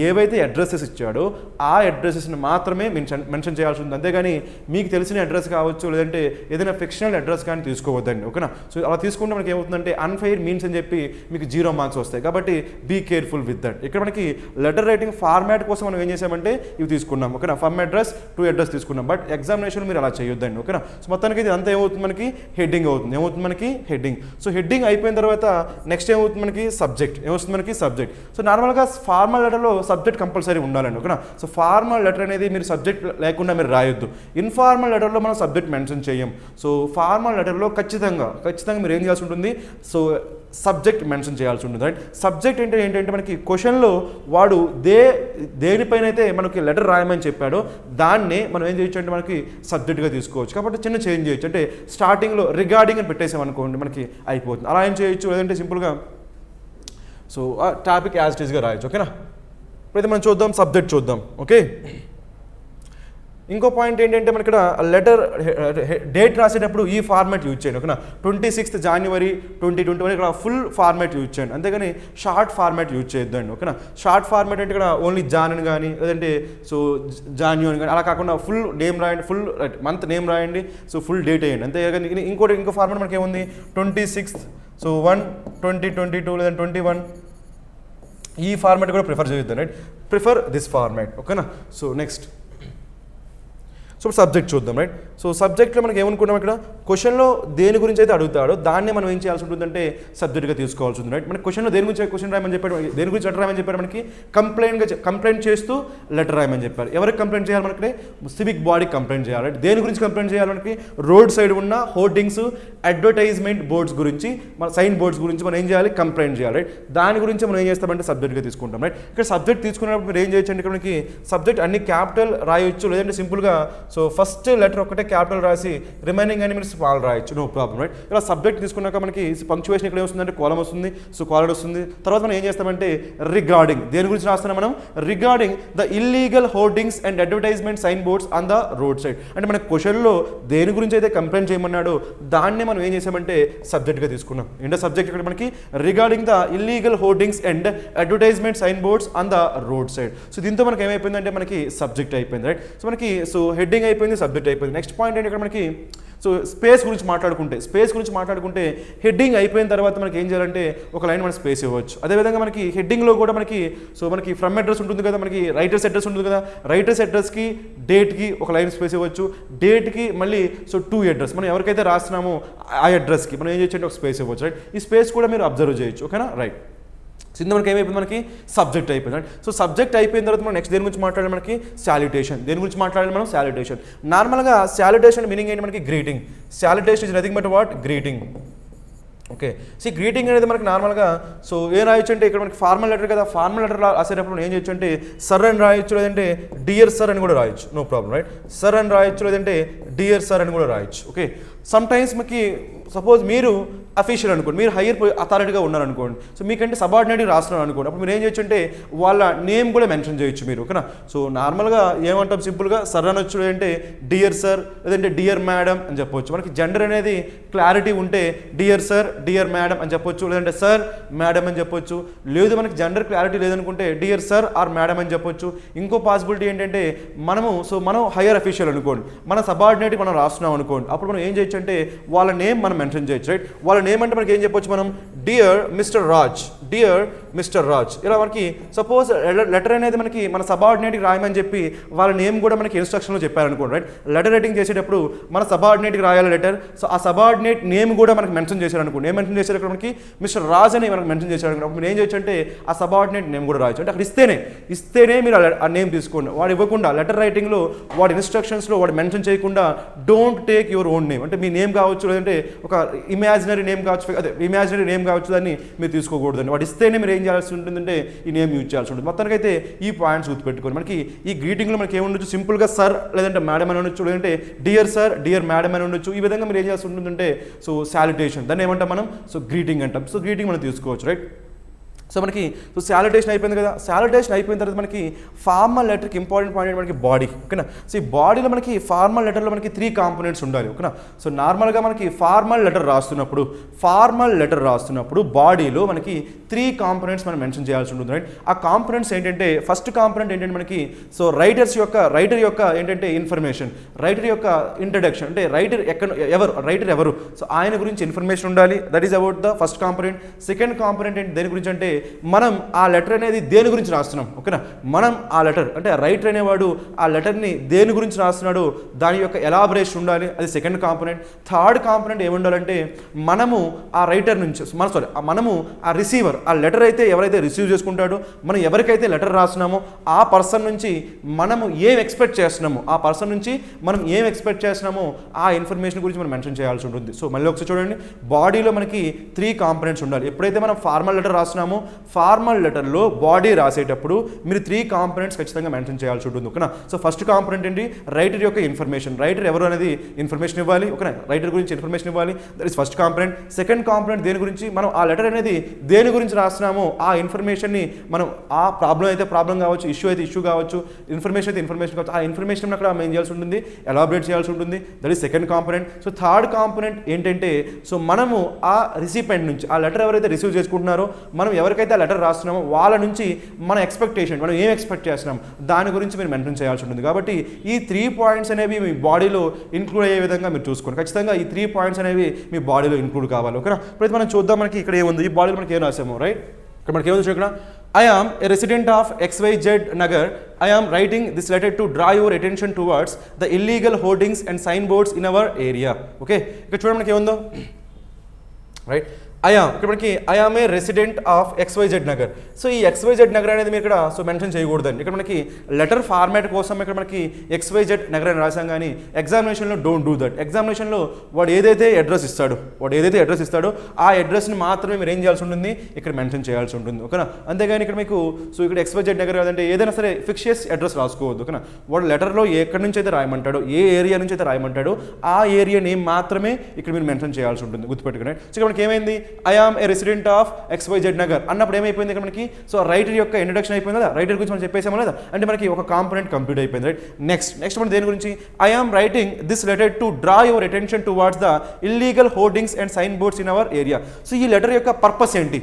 ఏవైతే అడ్రసెస్ ఇచ్చాడో ఆ అడ్రసెస్ని మాత్రమే మెన్షన్ చేయాల్సి ఉంది. అంతేగాని మీకు తెలిసిన అడ్రస్ కావచ్చు లేదంటే ఏదైనా ఫిక్షనల్ అడ్రస్ కానీ తీసుకోవద్దండి ఓకేనా. సో అలా తీసుకుంటే మనకి ఏమవుతుందంటే అన్ఫెయిర్ మీన్స్ అని చెప్పి మీకు 0 మార్క్స్ వస్తాయి. కాబట్టి బీ కేర్ఫుల్ విత్ దట్. ఇక్కడ మనకి లెటర్ రైటింగ్ ఫార్మాట్ కోసం మనం ఏం చేసామంటే ఇవి తీసుకున్నాం ఓకేనా. ఫ్రమ్ అడ్రస్ టు అడ్రస్ తీసుకున్నాం. బట్ ఎగ్జామినేషన్ మీరు అలా చేయొద్దండి ఓకేనా. సో మొత్తానికి ఇది అంతా ఏమవుతుంది మనకి? హెడ్డింగ్ అవుతుంది. ఏమవుతుంది మనకి? హెడ్డింగ్. సో హెడ్డింగ్ అయిపోయిన తర్వాత నెక్స్ట్ ఏమవుతుంది మనకి? సబ్జెక్ట్. ఏమవుతుంది మనకి? సబ్జెక్ట్. సో నార్మల్గా ఫార్మల్ లెటర్లో సబ్జెక్ట్ కంపల్సరీ ఉండాలండి ఓకేనా. సో ఫార్మల్ లెటర్ అనేది మీరు సబ్జెక్ట్ లేకుండా మీరు రాయొద్దు. ఇన్ఫార్మల్ లెటర్లో మనం సబ్జెక్ట్ మెన్షన్ చేయం. సో ఫార్మల్ లెటర్లో ఖచ్చితంగా మీరు ఏం చేయాల్సి ఉంటుంది? సో సబ్జెక్ట్ మెన్షన్ చేయాల్సి ఉంటుంది రైట్. సబ్జెక్ట్ అంటే ఏంటంటే మనకి క్వశ్చన్లో వాడు దేనిపైన అయితే మనకి లెటర్ రాయమని చెప్పాడో దాన్నే మనం ఏం చేయొచ్చు అంటే మనకి సబ్జెక్ట్గా తీసుకోవచ్చు. కాబట్టి చిన్న చేంజ్ చేయొచ్చు. అంటే స్టార్టింగ్లో రిగార్డింగ్ అని పెట్టేసామనుకోండి మనకి అయిపోతుంది. అలా ఏం చేయొచ్చు, లేదంటే సింపుల్గా సో టాపిక్ యాజ్ ఇట్ ఈస్గా రాయొచ్చు ఓకేనా. ఇప్పుడైతే మనం చూద్దాం సబ్జెక్ట్ చూద్దాం ఓకే. ఇంకో పాయింట్ ఏంటంటే మనకి ఇక్కడ లెటర్ డేట్ రాసేటప్పుడు ఈ ఫార్మాట్ యూజ్ చేయండి ఓకేనా. 26th January 2021 ఇక్కడ ఫుల్ ఫార్మాట్ యూజ్ చేయండి. అంతేగాని షార్ట్ ఫార్మాట్ యూజ్ చేయొద్దండి ఓకేనా. షార్ట్ ఫార్మాట్ అంటే ఇక్కడ ఓన్లీ జాన్ అని కానీ లేదంటే సో జాన్యూ అని కానీ అలా కాకుండా ఫుల్ నేమ్ రాయండి, ఫుల్ మంత్ నేమ్ రాయండి, సో ఫుల్ డేట్ వేయండి. అంతేగాని ఇంకో ఫార్మాట్ మనకి ఏముంది? 26th సో 1/2022 లేదా 21 ఈ ఫార్మాట్ కూడా ప్రిఫర్ చేయొద్దు రైట్. ప్రిఫర్ దిస్ ఫార్మాట్ ఓకేనా. సో నెక్స్ట్ సో సబ్జెక్ట్ చూద్దాం రైట్. సో సబ్జెక్ట్లో మనకి ఏమనుకున్నాం ఇక్కడ క్వశ్చన్లో దేని గురించి అయితే అడుగుతాడో దాన్ని మనం ఏం చేయాల్సి ఉంటుందంటే సబ్జెక్ట్గా తీసుకోవాల్సి ఉంటుంది రైట్. మనకి క్వశ్చన్లో దేని గురించి క్వశ్చన్ రాయమని చెప్పాడు, దేని గురించి లెటర్ రాయమని చెప్పారు? మనకి కంప్లైంట్ చేస్తూ లెటర్ రాయమని చెప్పారు. ఎవరికి కంప్లైంట్ చేయాలి? మనకి సివిక్ బాడీకి కంప్లైంట్ చేయాలి రైట్. దేని గురించి కంప్లైంట్ చేయాలి? మనకి రోడ్ సైడ్ ఉన్న హోర్డింగ్స్, అడ్వర్టైజ్మెంట్ బోర్డ్స్ గురించి, మన సైన్ బోర్డ్స్ గురించి మనం ఏం చేయాలి? కంప్లైంట్ చేయాలి రైట్. దాని గురించి మనం ఏం చేస్తామంటే సబ్జెక్ట్గా తీసుకుంటాం రైట్. ఇక్కడ సబ్జెక్ట్ తీసుకున్నప్పుడు మీరు ఏం చేయొచ్చు అంటే ఇక్కడ మనకి సబ్జెక్ట్ అన్ని క్యాపిటల్ రాయొచ్చు, లేదంటే సింపుల్గా సో ఫస్ట్ లెటర్ ఒకటే క్యాపిటల్ రాసి రిమైనింగ్ అని మీరు స్మాల్ రాయొచ్చు, నో ప్రాబ్లం రైట్. ఇలా సబ్జెక్ట్ తీసుకున్నాక మనకి పంక్చువేషన్ ఇక్కడ ఏమొస్తుందంటే కాలం వస్తుంది, సో కాలర్ వస్తుంది. తర్వాత మనం ఏం చేస్తామంటే రిగార్డింగ్, దేని గురించి రాస్తున్నాం మనం? Regarding the illegal hoardings and advertisement sign boards on the road side. అంటే మన క్వశ్చన్లో దేని గురించి అయితే కంప్లైంట్ చేయమన్నాడో దాన్ని మనం ఏం చేసామంటే సబ్జెక్ట్గా తీసుకున్నాం. ఏంటో సబ్జెక్ట్ ఇక్కడ మనకి regarding the illegal hoardings and advertisement sign boards on the road side. So దీంతో మనకి ఏమైపోయిందంటే మనకి సబ్జెక్ట్ అయిపోయింది రైట్. సో మనకి సో హెడ్డింగ్ హెడ్డింగ్ అయిపోయింది, సబ్జెక్ట్ అయిపోయింది. నెక్స్ట్ పాయింట్ ఏంటి ఇక్కడ మనకి, సో స్పేస్ గురించి మాట్లాడుకుంటే హెడ్డింగ్ అయిపోయిన తర్వాత మనకి ఏం చేయాలంటే ఒక లైన్ మనం స్పేస్ ఇవ్వచ్చు. అదేవిధంగా మనకి హెడ్డింగ్లో కూడా మనకి ఫ్రమ్ అడ్రస్ ఉంటుంది కదా, మనకి రైటర్స్ అడ్రస్ ఉంటుంది కదా, రైటర్స్ అడ్రస్కి డేట్కి ఒక లైన్ స్పేస్ ఇవ్వచ్చు, డేట్కి మళ్ళీ టు అడ్రస్ మనం ఎవరికైతే రాస్తున్నామో ఆ అడ్రస్కి మనం ఏం చేయొచ్చు అంటే ఒక స్పేస్ ఇవ్వచ్చు, రైట్. ఈ స్పేస్ కూడా మీరు అబ్జర్వ్ చేయొచ్చు, ఓకేనా, రైట్. సో ఇందులో మనకి ఏమైపోయింది, మనకి సబ్జెక్ట్ అయిపోయింది, రైట్. సో సబ్జెక్ట్ అయిపోయిన తర్వాత మనం నెక్స్ట్ దేని గురించి మాట్లాడాలి, మనకి సాల్యుటేషన్. దేని గురించి మాట్లాడాలి మనం, సాల్యుటేషన్. నార్మల్గా సాల్యుటేషన్ మీనింగ్ ఏంటి మనకి, greeting. Salutation is nothing but what, greeting. Okay, so greeting అనేది మనకి నార్మల్గా సో ఏం రాయొచ్చు అంటే ఇక్కడ మనకి ఫార్మల్ లెటర్ కదా, ఫార్మల్ లెటర్ రాసేటప్పుడు ఏం చేయొచ్చు అంటే సర్ అని రాయొచ్చు, లేదంటే డియర్ సర్ అని కూడా రాయొచ్చు, నో ప్రాబ్లం, రైట్. సర్ అని రాయొచ్చు, లేదంటే డియర్ సర్ అని కూడా రాయొచ్చు. ఓకే, సమ్ టైమ్స్ మనకి సపోజ్ మీరు అఫీషియల్ అనుకోండి, మీరు హైయర్ అథారిటీగా ఉన్నారనుకోండి, సో మీకంటే సబార్డినేట్గా రాస్తున్నారు అనుకోండి, అప్పుడు మీరు ఏం చేయొచ్చు అంటే వాళ్ళ నేమ్ కూడా మెన్షన్ చేయొచ్చు మీరు, ఓకేనా. సో నార్మల్గా ఏమంటాం, సింపుల్గా సర్ అనొచ్చు, లేదంటే డియర్ సర్, లేదంటే డియర్ మేడం అని చెప్పొచ్చు. మనకి జెండర్ అనేది క్లారిటీ ఉంటే డియర్ సర్, డియర్ మేడం అని చెప్పొచ్చు, లేదంటే సర్, మేడం అని చెప్పొచ్చు. లేదు మనకి జెండర్ క్లారిటీ లేదనుకుంటే డియర్ సర్ ఆర్ మేడం అని చెప్పొచ్చు. ఇంకో పాసిబిలిటీ ఏంటంటే మనం హైయర్ అఫీషియల్ అనుకోండి, మన సబార్డినేట్కి మనం రాస్తున్నాం అనుకోండి, అప్పుడు మనం ఏం చేయొచ్చు అంటే వాళ్ళ నేమ్ మనం మెన్షన్ చేయొచ్చు, రైట్. వాళ్ళ నేమ్ అంటే మనకి ఏం చెప్పొచ్చు మనం, dear mister Raj, dear mister Raj. ఇలా మనకి సపోజ్ లెటర్ అనేది మనకి మన సబార్డినేట్కి రాయమని చెప్పి వాళ్ళ నేమ్ కూడా మనకి ఇన్స్ట్రక్షన్లో చెప్పారనుకోండి, రైట్. లెటర్ రైటింగ్ చేసేటప్పుడు మన సబార్డినేట్కి రాయాలి లెటర్, సో ఆ సబార్డినేట్ నేమ్ కూడా మనకి మెన్షన్ చేశారనుకోండి. ఏం మెన్షన్ చేశారు ఇక్కడ మనకి, మిస్టర్ రాజ్ అని మనకి మెన్షన్ చేశారు అనుకోండి, మీరు ఏం చేయొచ్చు అంటే ఆ సబార్డినేట్ నేమ్ కూడా రాయొచ్చు. అంటే అక్కడ ఇస్తేనే మీరు ఆ నేమ్ తీసుకోండి. వాడు ఇవ్వకుండా లెటర్ రైటింగ్లో వాడి ఇన్స్ట్రక్షన్స్లో వాడు మెన్షన్ చేయకుండా don't take your own name, అంటే మీ నేమ్ కావచ్చు, లేదంటే ఒక ఇమాజినరీ నేమ్ కావచ్చు, అదే ఇమాజినరీ నేమ్ కావచ్చు, దాన్ని మీరు తీసుకోకూడదండి. వాడు ఇస్తేనే మీరు ఏం చేయాల్సి ఉంటుందంటే ఈ నేమ్ యూజ్ చేయాల్సి ఉంటుంది. మొత్తానికి అయితే ఈ పాయింట్స్ గుర్తుపెట్టుకోండి. మనకి ఈ గ్రీటింగ్లో మనకి ఏముండొచ్చు, సింపుల్గా సర్ లేదంటే మేడం అని ఉండొచ్చు, లేదంటే డియర్ సర్, డియర్ మేడం అని ఉండొచ్చు. ఈ విధంగా మీరు ఏం చేయాల్సి ఉంటుందంటే సో సాల్యుటేషన్, దాన్ని ఏమంటాం మనం, సో గ్రీటింగ్ అంటాం. సో గ్రీటింగ్ మనం తీసుకోవచ్చు, రైట్. సో మనకి సో సాల్యుటేషన్ అయిపోయింది కదా, సాల్యుటేషన్ అయిపోయిన తర్వాత మనకి ఫార్మల్ లెటర్కి ఇంపార్టెంట్ పాయింట్ మనకి బాడీ, ఓకేనా. సో ఈ బాడీలో మనకి ఫార్మల్ లెటర్లో మనకి 3 కాంపోనెంట్స్ ఉండాలి, ఓకేనా. సో నార్మల్గా మనకి ఫార్మల్ లెటర్ రాస్తున్నప్పుడు బాడీలో మనకి 3 కాంపోనెంట్స్ మనం మెన్షన్ చేయాల్సి ఉంటుంది, రైట్. ఆ కాంపోనెంట్స్ ఏంటంటే ఫస్ట్ కాంపోనెంట్ ఏంటంటే మనకి సో రైటర్ యొక్క ఏంటంటే ఇన్ఫర్మేషన్, రైటర్ యొక్క ఇంట్రడక్షన్, అంటే రైటర్ ఎవరు, సో ఆయన గురించి ఇన్ఫర్మేషన్ ఉండాలి, that is about the first component. Second component ఏంటి, దేని గురించి అంటే మనం ఆ లెటర్ అనేది దేని గురించి రాస్తున్నాం, ఓకేనా. మనం ఆ లెటర్ అంటే రైటర్ అనేవాడు ఆ లెటర్ని దేని గురించి రాస్తున్నాడు, దాని యొక్క ఎలాబరేషన్ ఉండాలి, అది సెకండ్ కాంపోనెంట్. థర్డ్ కాంపోనెంట్ ఏముండాలంటే మనము ఆ రైటర్ నుంచి మనము ఆ రిసీవర్, ఆ లెటర్ అయితే ఎవరైతే రిసీవ్ చేసుకుంటాడో, మనం ఎవరికైతే లెటర్ రాస్తున్నామో ఆ పర్సన్ నుంచి మనము ఏం ఎక్స్పెక్ట్ చేస్తున్నామో ఆ ఇన్ఫర్మేషన్ గురించి మనం మెన్షన్ చేయాల్సి ఉంటుంది. సో మళ్ళీ ఒకసారి చూడండి, బాడీలో మనకి 3 కాంపోనెంట్స్ ఉండాలి. ఎప్పుడైతే మనం ఫార్మల్ లెటర్ రాస్తున్నామో ఫార్మల్ లెటర్లో బాడీ రాసేటప్పుడు మీరు 3 కాంపోనెంట్స్ ఖచ్చితంగా మెన్షన్ చేయాల్సి ఉంటుంది, ఓకేనా. సో ఫస్ట్ కాంపోనెంట్ ఏంటి, రైటర్ యొక్క ఇన్ఫర్మేషన్, రైటర్ ఎవరు అనేది ఇన్ఫర్మేషన్ ఇవ్వాలి, ఓకేనా. రైటర్ గురించి ఇన్ఫర్మేషన్ ఇవ్వాలి, that is first component. Second component దేని గురించి, మనం ఆ లెటర్ అనేది దేని గురించి రాస్తున్నామో ఆ ఇన్ఫర్మేషన్ని మనం ఆ ప్రాబ్లం అయితే ప్రాబ్లం కావచ్చు, ఇష్యూ అయితే ఇష్యూ కావచ్చు, ఇన్ఫర్మేషన్ అయితే ఇన్ఫర్మేషన్ కావచ్చు, ఆ ఇన్ఫర్మేషన్ అక్కడ మనం ఏం చేయాల్సి ఉంటుంది, ఎలాబరేట్ చేయాల్సి ఉంటుంది, that is second component. So third component ఏంటంటే సో మనము ఆ రిసిపెంట్ నుంచి ఆ లెటర్ ఎవరైతే రిసీవ్ చేసుకుంటున్నారో, మనం ఎవరికైతే ఆ లెటర్ రాస్తున్నామో వాళ్ళ నుంచి మన ఎక్స్పెక్టేషన్, మనం ఏం ఎక్స్పెక్ట్ చేస్తున్నాం దాని గురించి మీరు మెన్షన్ చేయాల్సి ఉంటుంది. కాబట్టి ఈ 3 పాయింట్స్ అనేవి మీ బాడీలో ఇంక్లూడ్ అయ్యే విధంగా మీరు చూసుకోండి. ఖచ్చితంగా ఈ 3 పాయింట్స్ అనేవి మీ బాడీలో ఇంక్లూడ్ కావాలి, ఓకేనా. ఇప్పుడైతే మనం చూద్దాం మనకి ఇక్కడ ఏముంది, ఈ బాడీలో మనకి ఏం రాసాము, రైట్. ఇక్కడ మనకి ఏముంది ఇక్కడ, I am a resident of XYZ Nagar. I am writing this letter to draw your attention towards the illegal hoardings and signboards in our area. Okay, ఇక్కడ చూడండి మనకి ఏముందో, రైట్. ఇక్కడ మనకి I am a resident of XYZ Nagar. So ఈ XYZ Nagar అనేది మీరు ఇక్కడ సో మెన్షన్ చేయకూడదండి. ఇక్కడ మనకి లెటర్ ఫార్మాట్ కోసం ఇక్కడ మనకి XYZ నగర్ అని రాసాం, కానీ ఎగ్జామినేషన్లో డోంట్ డూ దట్. ఎగ్జామినేషన్లో వాడు ఏదైతే అడ్రస్ ఇస్తాడో ఆ అడ్రస్ని మాత్రమే మీరు ఏం చేయాల్సి ఉంటుంది, ఇక్కడ మెన్షన్ చేయాల్సి ఉంటుంది, ఓకేనా. అంతేగాని ఇక్కడ మీకు సో ఇక్కడ XYZ నగర్ కాదంటే ఏదైనా సరే ఫిక్షియస్ అడ్రస్ రాసుకోవద్దు, ఓకేనా. వాడు లెటర్లో ఎక్కడి నుంచి అయితే రాయమంటాడో, ఏ ఏరియా నుంచి అయితే రాయమంటాడో ఆ ఏరియా నేమ్ మాత్రమే ఇక్కడ మీరు మెన్షన్ చేయాల్సి ఉంటుంది, గుర్తుపెట్టుకుని. సో ఇక్కడ మనకి ఏమైంది, I am a resident of XYZ Nagar అన్నప్పుడు ఏమైపోయింది ఇక్కడ మనకి, సో రైటర్ యొక్క ఇంట్రడక్షన్ అయిపోయింది కదా, రైటర్ గురించి మనం చెప్పేసాము కదా, అంటే మనకి ఒక కాంపోనెంట్ కంప్లీట్ అయిపోయింది, రైట్. నెక్స్ట్ మనం దేని గురించి, I am writing this letter to draw your attention towards the illegal hoardings and sign boards in our area. So ఈ లెటర్ యొక్క పర్పస్ ఏంటి,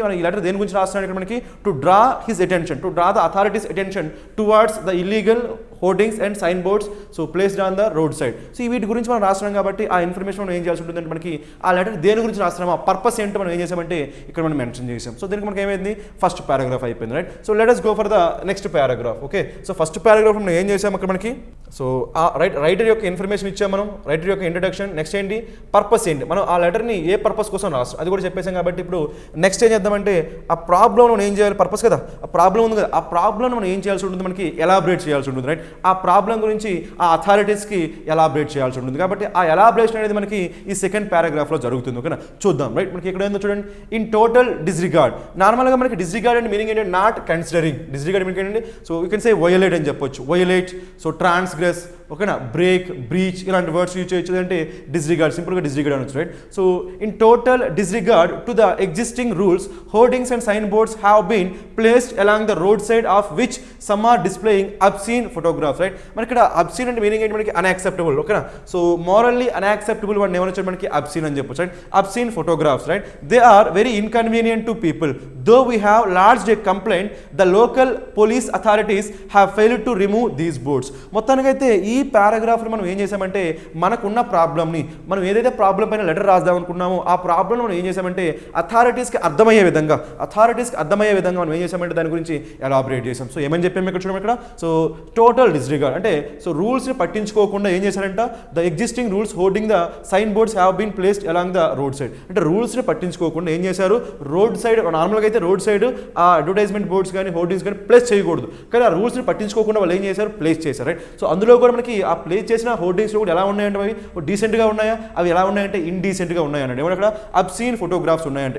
మనం ఈ లెటర్ దేని గురించి రాస్తున్నాడు ఇక్కడ మనకి, to draw his attention, to draw the authorities attention towards the illegal hoardings and sign boards so placed on the road side. So వీటి గురించి మనం రాస్తున్నాం కాబట్టి ఆ ఇన్ఫర్మేషన్ మనం ఏం చేయాల్సి ఉంటుందంటే మనకి ఆ లెటర్ దేని గురించి రాస్తున్నాం, ఆ పర్పస్ ఏంటో మనం ఏం చేసామంటే ఇక్కడ మనం మెన్షన్ చేసాం. సో దీనికి మనకి ఏమైంది, ఫస్ట్ పారాగ్రాఫ్ అయిపోయింది, right. So let us go for the next paragraph. Okay, so first paragraph మనం ఏం చేసాం అక్కడ మనకి, సో ఆ రైటర్ యొక్క ఇన్ఫర్మేషన్ ఇచ్చాం మనం, రైటర్ యొక్క ఇంట్రడక్షన్. నెక్స్ట్ ఏంటి, పర్పస్ ఏంటి, మనం ఆ లెటర్ని ఏ పర్పస్ కోసం రాస్తాం అది కూడా చెప్పేసాం. కాబట్టి ఇప్పుడు నెక్స్ట్ ఏం చేద్దామంటే ఆ ప్రాబ్లం మనం ఏం చేయాలి, పర్పస్ కదా, ఆ ప్రాబ్లం ఉంది కదా, ఆ ప్రాబ్లం మనం ఏం చేయాల్సి ఉంటుంది, మనకి ఎలాబరేట్ చేయాల్సి ఉంటుంది, రైట్. ఆ ప్రాబ్లం గురించి ఆ అథారిటీస్కి ఎలాబరేట్ చేయాల్సి ఉంటుంది. కాబట్టి ఆ ఎలాబరేషన్ అనేది మనకి ఈ సెకండ్ పారాగ్రాఫ్లో జరుగుతుంది. ఓకేనా, చూద్దాం, రైట్. మనకి ఇక్కడ ఏందో చూడండి, ఇన్ టోటల్ డిస్రిగార్డ్. నార్మల్గా మనకి డిస్రిగార్డ్ అంటే మీనింగ్ ఏంటంటే నాట్ కన్సిడరింగ్. డిస్రిగార్డ్ మీనింగ్ ఏంటంటే so you can say violate అని చెప్పొచ్చు, వయోలేట్, సో ట్రాన్స్గ్రెస్, ఓకేనా, బ్రేక్, బ్రీచ్ ఇలాంటి వర్డ్స్ యూజ్ చేయొచ్చు. అంటే డిస్రిగార్డ్, సింపుల్గా డిస్రిగార్డ్ అనొచ్చు, right. So in total disregard to the existing rules hoardings and sign boards have been placed along the road side of which some are displaying obscene photographs, right. మనకి ఇక్కడ obscene అంటే meaning ఏంటి, మనకి unacceptable. ఓకేనా, so morally unacceptable వాడిని ఏమనొచ్చు, మనకి obscene అని చెప్పొచ్చు, right. Obscene photographs, right. They are very inconvenient to people though we have lodged a complaint the local police authorities have failed to remove these boards. మొత్తానికైతే ఈ పారాగ్రాఫ్లో మనం ఏం చేసామంటే మనకున్న ప్రాబ్లమ్ని, మనం ఏదైతే ప్రాబ్లం పైన లెటర్ రాద్దాం అనుకున్నామో ఆ ప్రాబ్లం మనం ఏం చేసామంటే అథారిటీస్కి అర్థమయ్యే విధంగా మనం ఏం చేసామంటే దాని గురించి ఎలాబరేట్ చేసాం. సో ఏమని చెప్పాము ఇక్కడ చూడడం, ఇక్కడ సో టోటల్ డిస్రిగార్డ్ అంటే సో రూల్స్ని పట్టించుకోకుండా ఏం చేశారంట, the existing rules hoarding the sign boards have been placed along the road side. అంటే రూల్స్ని పట్టించుకోకుండా ఏం చేశారు, రోడ్ సైడ్, నార్మల్గా అయితే రోడ్ సైడ్ ఆ అడ్వర్టైజ్మెంట్ బోర్డ్స్ కానీ హోర్డింగ్స్ కానీ ప్లేస్ చేయకూడదు, కానీ ఆ రూల్స్ని పట్టించుకోకుండా వాళ్ళు ఏం చేశారు, ప్లేస్ చేశారు, రైట్. సో అందులో కూడా మనకి ఆ ప్లేస్ చేసిన హోర్డింగ్స్లో కూడా ఎలా ఉన్నాయంటే అవి డీసెంట్గా ఉన్నాయా, అవి ఎలా ఉన్నాయంటే ఇండీసెంట్గా ఉన్నాయంటే, ఏమన్నా అక్కడ అబ్సీన్ ఫోటోగ్రాఫ్స్ ఉన్నాయంట,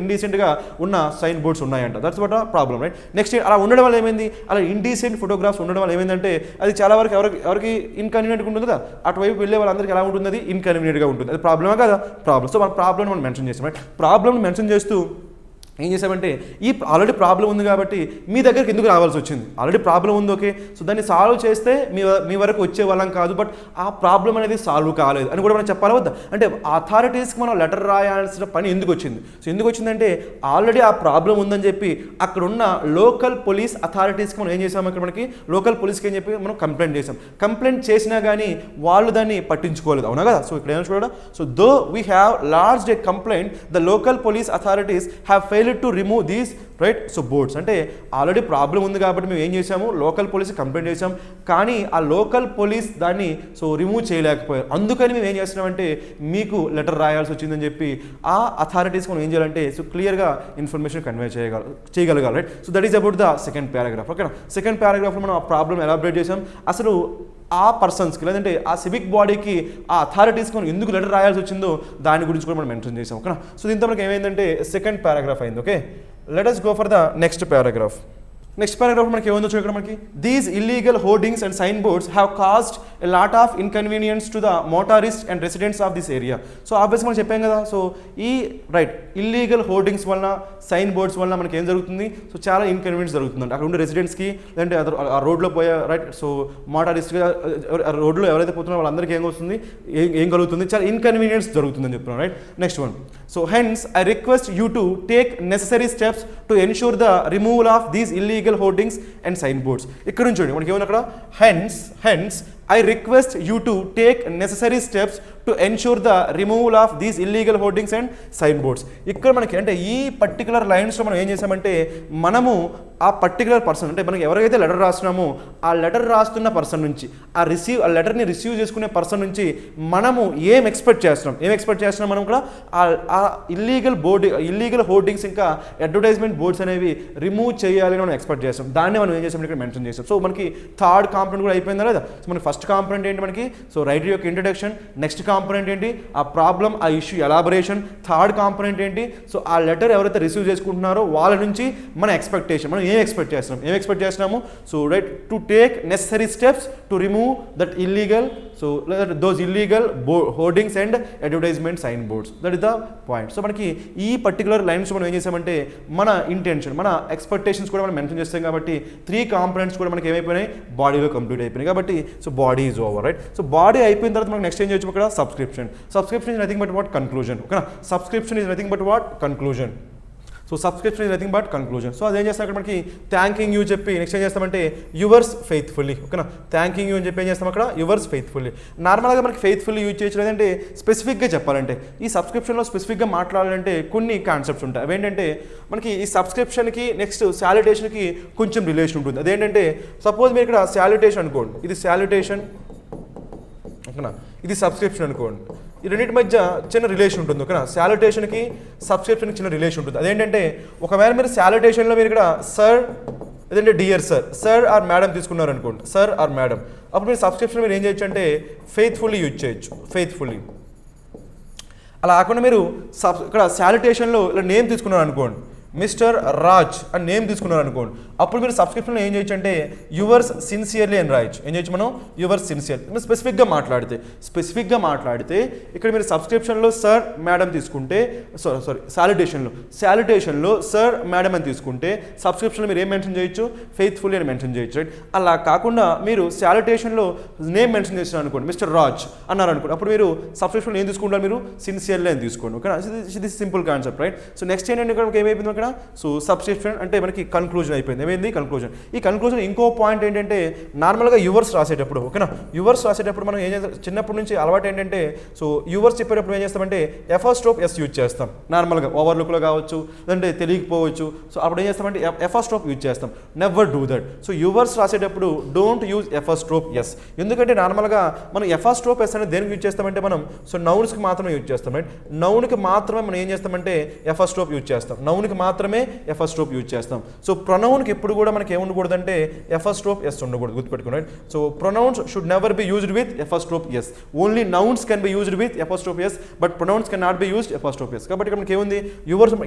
ఇండీసెంట్గా ఉన్న సైన్ బోర్డ్స్ ఉన్నాయంట. That's what problem, right. Next అలా ఉండడం వల్ల ఏమైంది, అలా ఇండీసెంట్ ఫోటోగ్రాఫ్స్ ఉండడం వల్ల ఏమైందంటే అది చాలా వరకు ఎవరికి ఇన్కన్వీనియంట్గా ఉంటుంది కదా, అటువైపు వెళ్ళే వాళ్ళందరికీ ఎలా ఉంటుంది, అది ఇన్కన్వీనియంట్గా ఉంటుంది. అది ప్రాబ్లమా కదా, ప్రాబ్లం. సో మన ప్రాబ్లం మనం మెన్షన్ చేస్తాం, రైట్. ప్రాబ్లమ్ మెన్షన్ చేస్తూ ఏం చేసామంటే ఈ ఆల్రెడీ ప్రాబ్లం ఉంది కాబట్టి మీ దగ్గరికి ఎందుకు రావాల్సి వచ్చింది, ఆల్రెడీ ప్రాబ్లం ఉంది, ఓకే. సో దాన్ని సాల్వ్ చేస్తే మీ వరకు వచ్చే వాళ్ళం కాదు, బట్ ఆ ప్రాబ్లం అనేది సాల్వ్ కాలేదు అని కూడా మనం చెప్పాలి వద్దా. అంటే అథారిటీస్కి మనం లెటర్ రాయాల్సిన పని ఎందుకు వచ్చింది, సో ఎందుకు వచ్చిందంటే ఆల్రెడీ ఆ ప్రాబ్లం ఉందని చెప్పి అక్కడ ఉన్న లోకల్ పోలీస్ అథారిటీస్కి మనం ఏం చేసాము, ఇక్కడ మనకి లోకల్ పోలీస్కి ఏం చెప్పి మనం కంప్లైంట్ చేసాం. కంప్లైంట్ చేసినా కానీ వాళ్ళు దాన్ని పట్టించుకోలేదు, అవునా కదా. సో ఇక్కడ ఏమైనా చూడడం, so though we have lodged a complaint the local police authorities have failed to remove these, right. So boards అంటే ఆల్రెడీ ప్రాబ్లం ఉంది కాబట్టి మేము ఏం చేసాము, లోకల్ పోలీస్ కంప్లైంట్ చేసాం, కానీ ఆ లోకల్ పోలీస్ దాన్ని సో రిమూవ్ చేయలేకపోయారు. అందుకని మేము ఏం చేస్తున్నామంటే మీకు లెటర్ రాయాల్సి వచ్చిందని చెప్పి ఆ అథారిటీస్కి మనం ఏం చేయాలంటే సో క్లియర్గా ఇన్ఫర్మేషన్ కన్వే చేయగలగాలి, right. So that is about the second paragraph. ఓకేనా, సెకండ్ పారాగ్రాఫ్లో మనం ఆ ప్రాబ్లం ఎలాబరేట్ చేసాం, అసలు ఆ పర్సన్స్కి లేదంటే ఆ సివిక్ బాడీకి ఆ అథారిటీస్కి మనం ఎందుకు లెటర్ రాయాల్సి వచ్చిందో దాని గురించి కూడా మనం మెన్షన్ చేసాం. ఓకేనా, సో దీంతో మనకి ఏమైందంటే సెకండ్ పారాగ్రాఫ్ అయింది. Okay, let us go for the next paragraph. Next paragraph మనకి ఏముందో చూడండి, మనకి these illegal hoardings and sign boards have caused a lot of inconvenience to the motorist and residents of this area. So ఆబ్వియస్గా మనం చెప్పాం కదా, so ఈ right illegal hoardings వలన సైన్ బోర్డ్స్ వలన మనకి ఏం జరుగుతుంది, సో చాలా ఇన్కన్వీనియన్స్ జరుగుతుందండి అక్కడ ఉండే రెసిడెంట్స్కి, లేదంటే ఆ రోడ్లో పోయే రైట్ సో మోటారిస్ట్గా రోడ్లో ఎవరైతే పోతున్నారో వాళ్ళందరికీ ఏం వస్తుంది, ఏం కలుగుతుంది, చాలా ఇన్కన్వీనియన్స్ జరుగుతుందని చెప్తున్నాం, right. Next one, so hence I request you to take necessary steps to ensure the removal of these illegal hoardings and sign boards. ఇక్కడ నుంచి చూడండి మనకి ఏమన్నా అక్కడ hence I request you to take necessary steps to ensure the removal of these illegal hoardings and signboards. ఇక్కడ మనకి అంటే ఈ పర్టికులర్ లైన్స్లో మనం ఏం చేసామంటే మనము ఆ పర్టికులర్ పర్సన్ అంటే మనకి ఎవరికైతే లెటర్ రాస్తున్నామో ఆ లెటర్ రాస్తున్న పర్సన్ నుంచి ఆ లెటర్ని రిసీవ్ చేసుకునే పర్సన్ నుంచి మనము ఏం ఎక్స్పెక్ట్ చేస్తున్నాం మనం కూడా ఆ ఇల్లీగల్ హోర్డింగ్స్ ఇంకా అడ్వర్టైజ్మెంట్ బోర్డ్స్ అనేవి రిమూవ్ చేయాలని మనం ఎక్స్పెక్ట్ చేస్తాం. దాన్ని మనం ఏం చేసాం ఇక్కడ మెన్షన్ చేస్తాం. సో మనకి థర్డ్ కాంపోనెంట్ కూడా అయిపోయిందా లేదా. సో మనకి ఫస్ట్ కాంపోనెంట్ ఏంటి మనకి, సో రైటర్ యొక్క ఇంట్రడక్షన్, నెక్స్ట్ కాంపోనెంట్ ఏంటి ఆ ప్రాబ్లం ఆ ఇష్యూ ఎలాబరేషన్, థర్డ్ కాంపోనెంట్ ఏంటి సో ఆ లెటర్ ఎవరైతే రిసీవ్ చేసుకుంటున్నారో వాళ్ళ నుంచి మన ఎక్స్పెక్టేషన్, మనం ఏం ఎక్స్పెక్ట్ చేస్తున్నాము so right to take necessary steps to remove that illegal so those illegal hoardings and advertisement sign boards. That is the point. So మనకి ఈ పర్టికులర్ లైన్స్ మనం ఏం చేసామంటే మన ఇంటెన్షన్ మన ఎక్స్పెక్టేషన్స్ కూడా మనం మెన్షన్ చేస్తాం కాబట్టి 3 కాంపోనెంట్స్ కూడా మనకి ఏమైపోయినాయి బాడీలో కంప్లీట్ అయిపోయినాయి కాబట్టి so body is over, right. So body అయిపోయిన తర్వాత మనకు నెక్స్ట్ ఏం చేయొచ్చు ఇక్కడ subscription is nothing but what conclusion. ఓకేనా, subscription is nothing but what conclusion. So subscription is nothing but conclusion. So అదేం చేస్తాం అక్కడ మనకి థ్యాంకింగ్ యూ చెప్పి నెక్స్ట్ ఏం చేస్తామంటే యువర్స్ ఫెయిత్ఫుల్లీ. ఓకేనా, థ్యాంకింగ్ యూ అని చెప్పి ఏం చేస్తాం అక్కడ యువర్స్ ఫెయిత్ఫుల్లీ. నార్మల్గా మనకి ఫెయిత్ఫుల్లీ యూజ్ చేయొచ్చు, లేదంటే స్పెసిఫిక్గా చెప్పాలంటే ఈ సబ్స్క్రిప్షన్లో స్పెసిఫిక్గా మాట్లాడాలంటే కొన్ని కాన్సెప్ట్స్ ఉంటాయి. అవేంటంటే మనకి ఈ సబ్స్క్రిప్షన్కి నెక్స్ట్ శాలిటేషన్కి కొంచెం రిలేషన్ ఉంటుంది. అదేంటంటే సపోజ్ మీరు ఇక్కడ శాలిటేషన్ అనుకోండి, ఇది శాలిటేషన్, ఓకేనా, ఇది సబ్స్క్రిప్షన్ అనుకోండి. ఈ రెండింటి మధ్య చిన్న రిలేషన్ ఉంటుంది. ఓకేనా, శాలిటేషన్కి సబ్స్క్రిప్షన్కి చిన్న రిలేషన్ ఉంటుంది. అదేంటంటే ఒకవేళ మీరు శాలిటేషన్లో మీరు ఇక్కడ సర్ లేదంటే డియర్ సార్ ఆర్ మేడం తీసుకున్నారు అనుకోండి, సార్ ఆర్ మేడం, అప్పుడు మీరు సబ్స్క్రిప్షన్ మీరు ఏం చేయొచ్చు అంటే ఫెయిత్ఫుల్లీ యూజ్ చేయొచ్చు, ఫెయిత్ఫుల్లీ. అలా కాకుండా మీరు ఇక్కడ శాలిటేషన్లో ఇలా నేమ్ తీసుకున్నారు అనుకోండి, మిస్టర్ రాజ్ అని నేమ్ తీసుకున్నారు అనుకోండి, అప్పుడు మీరు సబ్స్క్రిప్షన్లో ఏం చేయొచ్చు అంటే యువర్స్ సిన్సియర్లీ అని రాయొచ్చు. ఏం చేయొచ్చు మనం యువర్స్ సిన్సియర్. మీరు స్పెసిఫిక్గా మాట్లాడితే ఇక్కడ మీరు సబ్స్క్రిప్షన్లో సార్ మేడం తీసుకుంటే, శాలిటేషన్లో సార్ మేడం అని తీసుకుంటే సబ్స్క్రిప్షన్లో మీరు ఏం మెన్షన్ చేయొచ్చు, ఫెయిత్ఫుల్లీ అని మెన్షన్ చేయొచ్చు, రైట్. అలా కాకుండా మీరు శాలిటేషన్లో నేమ్ మెన్షన్ చేసిన అనుకోండి, మిస్టర్ రాజ్ అన్నారు అనుకోండి, అప్పుడు మీరు సబ్స్క్రిప్షన్లో ఏం తీసుకుంటారు, మీరు సిన్సియర్లీ అని తీసుకోండి. ఓకే, ఇది simple concept, right. So next ఏంటంటే ఇక్కడ ఏమైపోయింది అక్కడ, సో సబ్స్క్రిప్షన్ అంటే మనకి కన్క్లూజన్ అయిపోయింది. ఏమైంది కన్క్లూజన్. ఈ కన్క్లూజన్ ఇంకో పాయింట్ ఏంటంటే నార్మల్గా యువర్స్ రాసేటప్పుడు, ఓకేనా, యువర్స్ రాసేటప్పుడు మనం ఏం చేస్తాం, చిన్నప్పటి నుంచి అలవాటు ఏంటంటే సో యువర్స్ చెప్పేటప్పుడు ఏం చేస్తామంటే ఎఫర్స్ట్రోప్ ఎస్ యూజ్ చేస్తాం. నార్మల్గా ఓవర్లుక్లో కావచ్చు, లేదంటే తెలియకపోవచ్చు. సో అప్పుడు ఏం చేస్తామంటే ఎఫర్స్ట్రోప్ యూజ్ చేస్తాం. Never do that. So yours రాసేటప్పుడు డోంట్ యూజ్ ఎఫర్స్ట్రోప్ ఎస్. ఎందుకంటే నార్మల్గా మనం ఎఫర్స్ట్రోప్ ఎస్ అనేది దేనికి యూజ్ చేస్తామంటే మనం సో నౌన్స్కి మాత్రమే యూజ్ చేస్తాం, రైట్. నౌన్కి మాత్రమే మనం ఏం చేస్తామంటే ఎఫర్స్ట్రోప్ యూజ్ చేస్తాం, నౌన్కి మాత్రమే ఎఫర్స్ట్రోప్ యూజ్ చేస్తాం. సో ప్రొనౌన్కి ఎప్పుడు కూడా మనకి ఏముండకూడదు అంటే ఎఫర్స్ట్రోప్ ఎస్ ఉండకూడదు, గుర్తుపెట్టుకోండి, right. So pronouns should never be used with apostrophe S. Only nouns can be used with apostrophe S, but pronouns can not be used apostrophe S. కాబట్టి ఇక్కడ మనకి ఏముంది,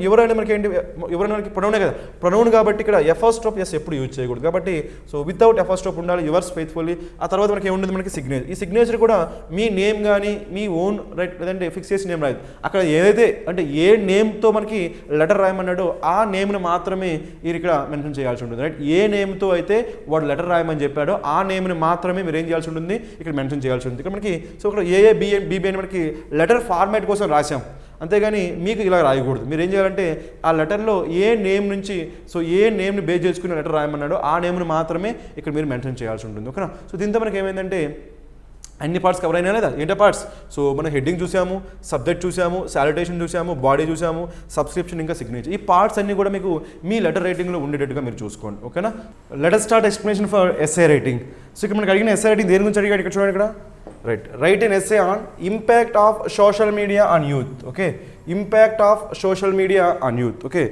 ఎవరైనా మనకి ఏంటి, ఎవరైనా మనకి ప్రొనౌనే కదా, ప్రొనౌన్ కాబట్టి ఇక్కడ ఎఫర్స్ట్రోప్ ఎస్ ఎప్పుడు యూజ్ చేయకూడదు. కాబట్టి సో వితౌట్ ఎఫర్స్ట్రోప్ ఉండాలి, యువర్స్ ఫెయిత్ఫుల్లీ. ఆ తర్వాత మనకి ఏముంటుంది, మనకి సిగ్నేచర్. ఈ సిగ్నేచర్ కూడా మీ నేమ్ కానీ మీ ఓన్, రైట్, లేదంటే ఫిక్స్ చేసి నేమ్ రాయదు. అక్కడ ఏదైతే అంటే ఏ నేమ్తో మనకి లెటర్ రాయమన్నాడో ఆ నేమ్ను మాత్రమే మీరు ఇక్కడ మెన్షన్ చేయాల్సి ఉంటుంది, రైట్. ఏ నేమ్తో అయితే వాడు లెటర్ రాయమని చెప్పాడో ఆ నేమ్ని మాత్రమే మీరు ఏం చేయాల్సి ఉంటుంది, ఇక్కడ మెన్షన్ చేయాల్సి ఉంటుంది. ఇక్కడ మనకి సో ఇక్కడ ఏఏ బిఏ అని మనకి లెటర్ ఫార్మాట్ కోసం రాసాం, అంతేగాని మీకు ఇలా రాయకూడదు. మీరు ఏం చేయాలంటే ఆ లెటర్లో ఏ నేమ్ నుంచి సో ఏ నేమ్ని బేస్ చేసుకుని లెటర్ రాయమన్నాడో ఆ నేమ్ని మాత్రమే ఇక్కడ మీరు మెన్షన్ చేయాల్సి ఉంటుంది. ఓకేనా. సో దీంతో మనకి ఏమైందంటే అన్ని పార్ట్స్ కవర్ అయినా లేదా, ఏంటో పార్ట్స్. సో మనం హెడ్డింగ్ చూసాము, సబ్జెక్ట్ చూసాము, శాలిటేషన్ చూసాము, బాడీ చూసాము, సబ్స్క్రిప్షన్, ఇంకా సిగ్నేచర్. ఈ పార్ట్స్ అన్ని కూడా మీకు మీ లెటర్ రైటింగ్లో ఉండేటట్టుగా మీరు చూసుకోండి. ఓకేనా. Let us start explanation for essay writing. So ఇక్కడ మనకి అడిగిన ఎస్ఏ రైటింగ్ దేని గురించి అడిగాడు, ఇక్కడ చూడండి ఇక్కడ, right. Right an essay on impact of social media on youth. Okay, impact of social media on youth. Okay,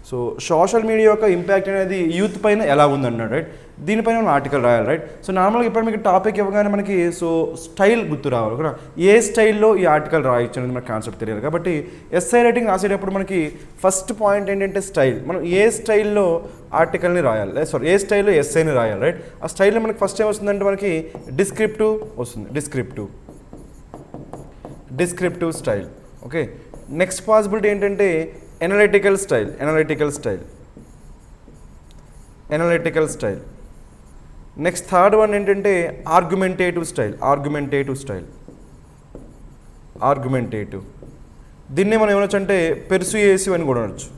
so social media యొక్క ఇంపాక్ట్ అనేది యూత్ పైన ఎలా ఉందన్నాడు, రైట్. దీనిపైన మనం ఆర్టికల్ రాయాలి, రైట్. సో నార్మల్గా ఇప్పుడు మీకు టాపిక్ ఇవ్వగానే మనకి సో స్టైల్ గుర్తు రావాలి, ఓకేనా. ఏ స్టైల్లో ఈ ఆర్టికల్ రాయొచ్చు అనేది మనకు కాన్సెప్ట్ తెలియాలి. కాబట్టి ఎస్ఐ రైటింగ్ రాసేటప్పుడు మనకి ఫస్ట్ పాయింట్ ఏంటంటే స్టైల్. మనం ఏ స్టైల్లో ఆర్టికల్ని రాయాలి, ఏ స్టైల్లో ఎస్ఐని రాయాలి, రైట్. ఆ స్టైల్లో మనకి ఫస్ట్ ఏం వస్తుందంటే మనకి డిస్క్రిప్టివ్ వస్తుంది, descriptive style. Okay, next possibility ఏంటంటే analytical style. Next third one ఏంటంటే ఆర్గ్యుమెంటేటివ్ స్టైల్. దీన్నే మనం ఏమనొచ్చు అంటే పెర్సుయేసివ్ అని కూడా అనొచ్చు,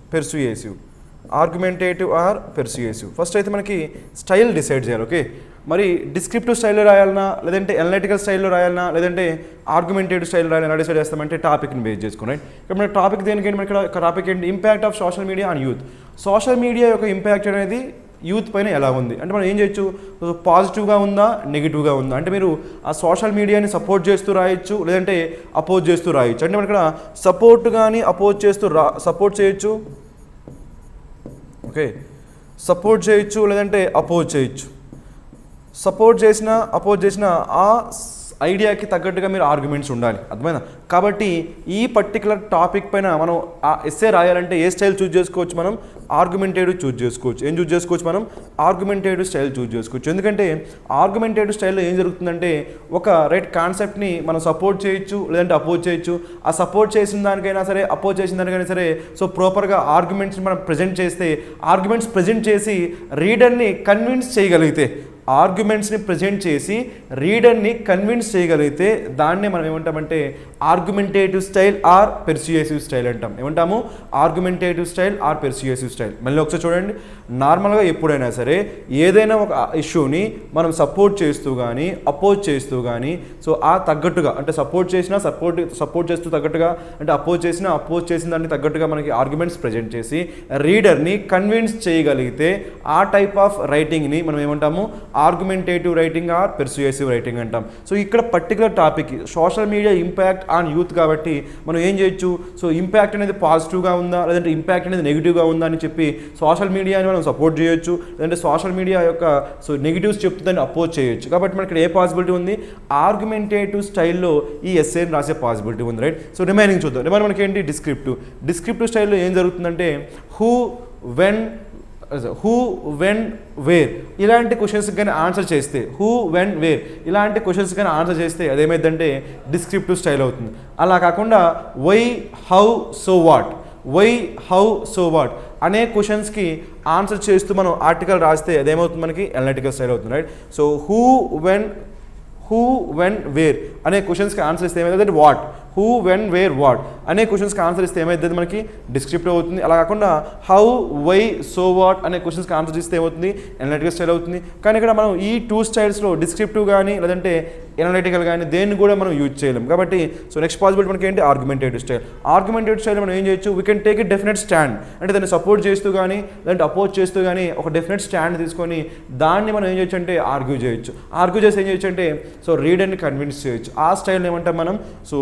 ఆర్గ్యుమెంటేటివ్ ఆర్ పెర్సుయేసివ్. ఫస్ట్ అయితే మనకి స్టైల్ డిసైడ్ చేయాలి. ఓకే, మరి డిస్క్రిప్టివ్ స్టైల్లో రాయాలన్నా, లేదంటే ఎనలిటికల్ స్టైల్లో రాయాలన్నా, లేదంటే ఆర్గ్యుమెంటేటివ్ స్టైల్లో రాయాలన్నా డిసైడ్ చేస్తామంటే టాపిక్ని బేస్ చేసుకుని, రైట్. ఇక్కడ మన టాపిక్ దేనికంటే మనకి ఇక్కడ టాపిక్ ఏంటి, impact of social media on youth. Social media యొక్క ఇంపాక్ట్ అనేది యూత్ పైన ఎలా ఉంది అంటే మనం ఏం చేయొచ్చు, పాజిటివ్గా ఉందా నెగిటివ్గా ఉందా అంటే మీరు ఆ సోషల్ మీడియాని సపోర్ట్ చేస్తూ రాయొచ్చు, లేదంటే అపోజ్ చేస్తూ రాయొచ్చు. అంటే మనం ఇక్కడ సపోర్ట్ కానీ అపోజ్ చేస్తూ సపోర్ట్ చేయొచ్చు, ఓకే, సపోర్ట్ చేయొచ్చు, లేదంటే అపోజ్ చేయొచ్చు. సపోర్ట్ చేసినా అపోజ్ చేసినా ఆ ఐడియాకి తగ్గట్టుగా మీరు ఆర్గ్యుమెంట్స్ ఉండాలి, అర్థమైందా. కాబట్టి ఈ పర్టికులర్ టాపిక్ పైన మనం ఆ ఎస్సే రాయాలంటే ఏ స్టైల్ చూజ్ చేసుకోవచ్చు, మనం ఆర్గ్యుమెంటేటివ్ చూజ్ చేసుకోవచ్చు. ఏం చూజ్ చేసుకోవచ్చు, మనం ఆర్గ్యుమెంటేటివ్ స్టైల్ చూజ్ చేసుకోవచ్చు. ఎందుకంటే ఆర్గ్యుమెంటేటివ్ స్టైల్లో ఏం జరుగుతుందంటే ఒక రైట్ కాన్సెప్ట్ని మనం సపోర్ట్ చేయొచ్చు, లేదంటే అపోజ్ చేయొచ్చు. ఆ సపోర్ట్ చేసిన దానికైనా సరే, అపోజ్ చేసిన దానికైనా సరే సో ప్రాపర్గా ఆర్గ్యుమెంట్స్ని మనం ప్రజెంట్ చేస్తే, ఆర్గ్యుమెంట్స్ ప్రజెంట్ చేసి రీడర్ని కన్విన్స్ చేయగలిగితే, ఆర్గ్యుమెంట్స్ని ప్రజెంట్ చేసి రీడర్ని కన్విన్స్ చేయగలిగితే దాన్నే మనం ఏమంటామంటే argumentative style or persuasive style అంటాం. ఏమంటాము? Argumentative style or persuasive style. మళ్ళీ ఒకసారి చూడండి, నార్మల్గా ఎప్పుడైనా సరే ఏదైనా ఒక ఇష్యూని మనం సపోర్ట్ చేస్తూ కానీ అపోజ్ చేస్తూ కానీ సో ఆ తగ్గట్టుగా అంటే సపోర్ట్ చేసినా సపోర్ట్ చేస్తూ తగ్గట్టుగా అంటే అపోజ్ చేసిన దానికి తగ్గట్టుగా మనకి ఆర్గ్యుమెంట్స్ ప్రజెంట్ చేసి రీడర్ని కన్విన్స్ చేయగలిగితే ఆ టైప్ ఆఫ్ రైటింగ్ని మనం ఏమంటాము? ఆర్గ్యుమెంటేటివ్ రైటింగ్ ఆర్ పెర్సుయేసివ్ రైటింగ్ అంటాం. సో ఇక్కడ particular topic social media impact on youth కాబట్టి మనం ఏం చేయొచ్చు? సో ఇంపాక్ట్ అనేది పాజిటివ్గా ఉందా లేదంటే ఇంపాక్ట్ అనేది నెగిటివ్గా ఉందా అని చెప్పి సోషల్ మీడియాని మనం సపోర్ట్ చేయొచ్చు, లేదంటే సోషల్ మీడియా యొక్క సో నెగిటివ్స్ చెప్తుందని అపోజ్ చేయొచ్చు. కాబట్టి మనకి ఇక్కడ ఏ పాసిబిలిటీ ఉంది? ఆర్గ్యుమెంటేటివ్ స్టైల్లో ఈ ఎస్సేని రాసే పాసిబిలిటీ ఉంది, రైట్? సో రిమైనింగ్ చూద్దాం. రిమైనింగ్ మనకి ఏంటి? డిస్క్రిప్టివ్ స్టైల్లో ఏం జరుగుతుందంటే హూ, వెన్, వేర్ ఇలాంటి క్వశ్చన్స్కి కానీ ఆన్సర్ చేస్తే వేర్ ఇలాంటి క్వశ్చన్స్ కానీ ఆన్సర్ చేస్తే అదేమైందంటే డిస్క్రిప్టివ్ స్టైల్ అవుతుంది. అలా కాకుండా వై, హౌ, సో వాట్ అనే క్వశ్చన్స్కి ఆన్సర్ చేస్తూ మనం ఆర్టికల్ రాస్తే అదేమవుతుంది? మనకి అనలిటికల్ స్టైల్ అవుతుంది, right? So who, when, where అనే క్వశ్చన్స్కి ఆన్సర్ ఇస్తే ఏమైందంటే what, who, when, where, what అనే క్వశ్చన్స్కి ఆన్సర్ ఇస్తే ఏమైతుంది? మనకి డిస్క్రిప్టివ్ అవుతుంది. అలా కాకుండా హౌ, వై, సో వాట్ అనే క్వశ్చన్స్కి ఆన్సర్ ఇస్తే ఏమవుతుంది? అనలిటికల్ స్టైల్ అవుతుంది. కానీ ఇక్కడ మనం ఈ టూ స్టైల్స్లో డిస్క్రిప్టివ్ కానీ లేదంటే ఎనలిటికల్ కానీ దేన్ని కూడా మనం యూజ్ చేయలేం. కాబట్టి సో నెక్స్ట్ పాసిబిలిటీ మనకి ఏంటి? ఆర్గ్యుమెంటేటివ్ స్టైల్ మనం ఏం చేయొచ్చు? We can take a definite stand అంటే దాన్ని సపోర్ట్ చేస్తూ కానీ లేదంటే అపోజ్ చేస్తూ కానీ ఒక డెఫినెట్ స్టాండ్ తీసుకొని దాన్ని మనం ఏం చేయొచ్చు అంటే ఆర్గ్యూ చేసి ఏం చేయొచ్చు అంటే సో రీడర్ని కన్విన్స్ చేయొచ్చు. ఆ స్టైల్ ఏమంటాం మనం? So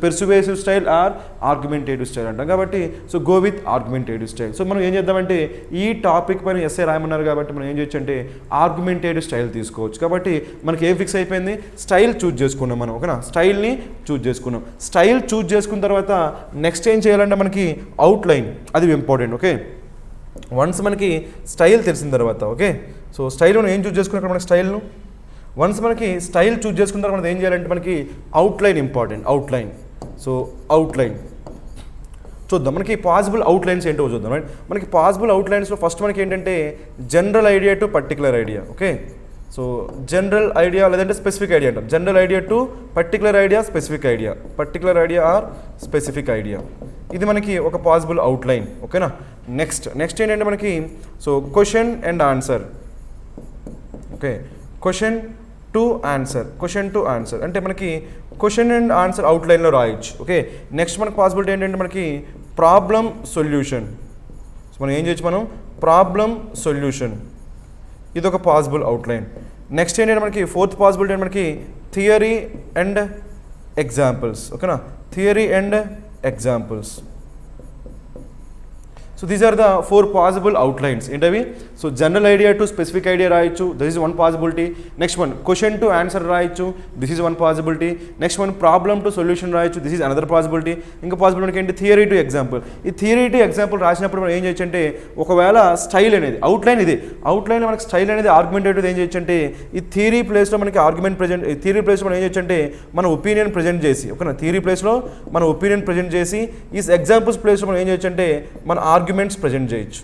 persuasive style or argumentative style అంటాం. కాబట్టి so go with argumentative style. So మనం ఏం చేద్దామంటే ఈ టాపిక్ పైన ఎస్ఏ రాయమన్నారు కాబట్టి మనం ఏం చేయొచ్చు అంటే ఆర్గ్యుమెంటేటివ్ స్టైల్ తీసుకోవచ్చు. కాబట్టి మనకి ఏం ఫిక్స్ అయిపోయింది? స్టైల్ చూజ్ చేసుకున్నాం మనం, ఓకేనా? స్టైల్ని చూజ్ చేసుకున్నాం. స్టైల్ చూజ్ చేసుకున్న తర్వాత నెక్స్ట్ ఏం చేయాలంటే మనకి అవుట్లైన్, అది ఇంపార్టెంట్, ఓకే? వన్స్ మనకి స్టైల్ తెలిసిన తర్వాత, ఓకే, సో స్టైల్ మనం ఏం చూజ్ చేసుకున్నాం? మనకి స్టైల్ను వన్స్ మనకి స్టైల్ చూజ్ చేసుకున్న తర్వాత మనం ఏం చేయాలంటే మనకి అవుట్లైన్ ఇంపార్టెంట్. సో అవుట్లైన్ చూద్దాం. మనకి పాసిబుల్ అవుట్లైన్స్ ఏంటో చూద్దాం, రైట్? మనకి పాసిబుల్ అవుట్లైన్స్లో ఫస్ట్ మనకి ఏంటంటే general idea to particular idea, okay? So general idea లేదంటే స్పెసిఫిక్ ఐడియా అంటాం. General idea to particular idea or specific idea ఇది మనకి ఒక పాసిబుల్ అవుట్లైన్, ఓకేనా? నెక్స్ట్ ఏంటంటే మనకి so question and answer, okay? Question to answer అంటే మనకి క్వశ్చన్ అండ్ ఆన్సర్ అవుట్లైన్లో రాయొచ్చు, ఓకే? నెక్స్ట్ మనకి పాసిబిలిటీ ఏంటంటే మనకి ప్రాబ్లమ్ సొల్యూషన్. సో మనం ఏం చేయొచ్చు? మనం ప్రాబ్లమ్ సొల్యూషన్ ఇది ఒక పాసిబుల్ అవుట్లైన్. నెక్స్ట్ ఏంటంటే మనకి ఫోర్త్ పాసిబిలిటీ అంటే మనకి థియరీ అండ్ ఎగ్జాంపుల్స్, ఓకేనా? Theory and examples. So these are the 4 possible outlines. ఏంటవి? So general idea to specific idea రాయొచ్చు, this is one possibility. Next one question to answer రాయొచ్చు, this is one possibility. Next one problem to solution రాయొచ్చు, this is another possibility. ఇంకా possibility ఏంటి? Theory to example. ఈ theory to example రాసినప్పుడు మనం ఏం చేయొచ్చు అంటే ఒకవేళ స్టైల్ అనేది అవుట్లైన్ ఇది అవుట్లైన్ మనకి స్టైల్ అనేది ఆర్గ్యుమెంటేటివ్ ఏం చేయొచ్చు అంటే ఈ థియరీ ప్లేస్లో మనకి ఆర్గ్యుమెంట్ ప్రజెంట్ థియరీ ప్లేస్లో మనం ఏం చేయొచ్చు అంటే మన ఒపీనియన్ ప్రజెంట్ చేసి, ఓకేనా? థియరీ ప్లేస్లో మన ఒపీనియన్ ప్రజెంట్ చేసి ఈ ఎగ్జాంపుల్స్ ప్లేస్లో మనం ఏం చేయొచ్చు అంటే మన ఆర్గ్యుమెంట్స్ ప్రజెంట్ చేయొచ్చు.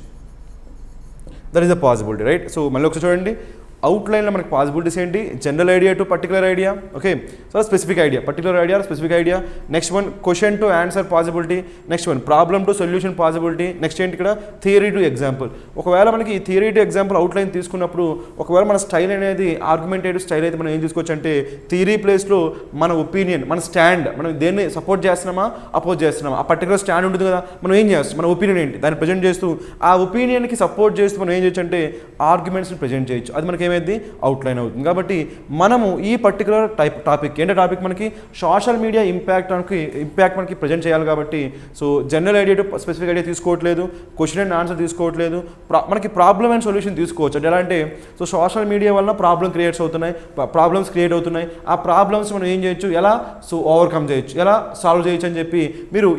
That is the possibility, right? So మళ్ళీ ఒకసారి చూడండి, అవుట్లైన్లో మనకి పాసిబిలిటీస్ ఏంటి? General idea to particular idea, okay? So specific idea, particular idea specific idea. Next one question to answer possibility. Next one problem to solution possibility. Next ఏంటి ఇక్కడ? Theory to example. ఒకవేళ మనకి theory to example outline తీసుకున్నప్పుడు ఒకవేళ మన style అనేది argumentative style అయితే మనం ఏం తీసుకోవచ్చు అంటే థియరీ ప్లేస్లో మన ఒపీనియన్, మన స్టాండ్, మనం దేన్ని సపోర్ట్ చేస్తున్నామా అపోజ్ చేస్తున్నామా ఆ పర్టికులర్ స్టాండ్ ఉంటుంది కదా, మనం ఏం చేస్తాం? మన ఒపీనియన్ ఏంటి దాన్ని ప్రజెంట్ చేస్తూ ఆ ఒపీనియన్కి సపోర్ట్ చేస్తూ మనం ఏం చేయొచ్చు అంటే ఆర్గ్యుమెంట్స్ని ప్రజెంట్ చేయొచ్చు. అది మనకి ఏమైంది? అవుట్లైన్ అవుతుంది. కాబట్టి మనము ఈ పర్టికులర్ టాపిక్ ఏంటో టాపిక్ మనకి సోషల్ మీడియా ఇంపాక్ట్ మనకి ప్రజెంట్ చేయాలి. కాబట్టి so general idea to specific idea తీసుకోవట్లేదు, క్వశ్చన్ అండ్ ఆన్సర్ తీసుకోవట్లేదు, మనకి ప్రాబ్లమ్ అండ్ సొల్యూషన్ తీసుకోవచ్చు. అంటే ఎలా అంటే సో సోషల్ మీడియా వల్ల ప్రాబ్లమ్స్ క్రియేట్ అవుతున్నాయి. ఆ ప్రాబ్లమ్స్ మనం ఏం చేయొచ్చు? ఎలా సో ఓవర్కమ్ చేయొచ్చు, ఎలా సాల్వ్ చేయొచ్చు అని చెప్పి మీరు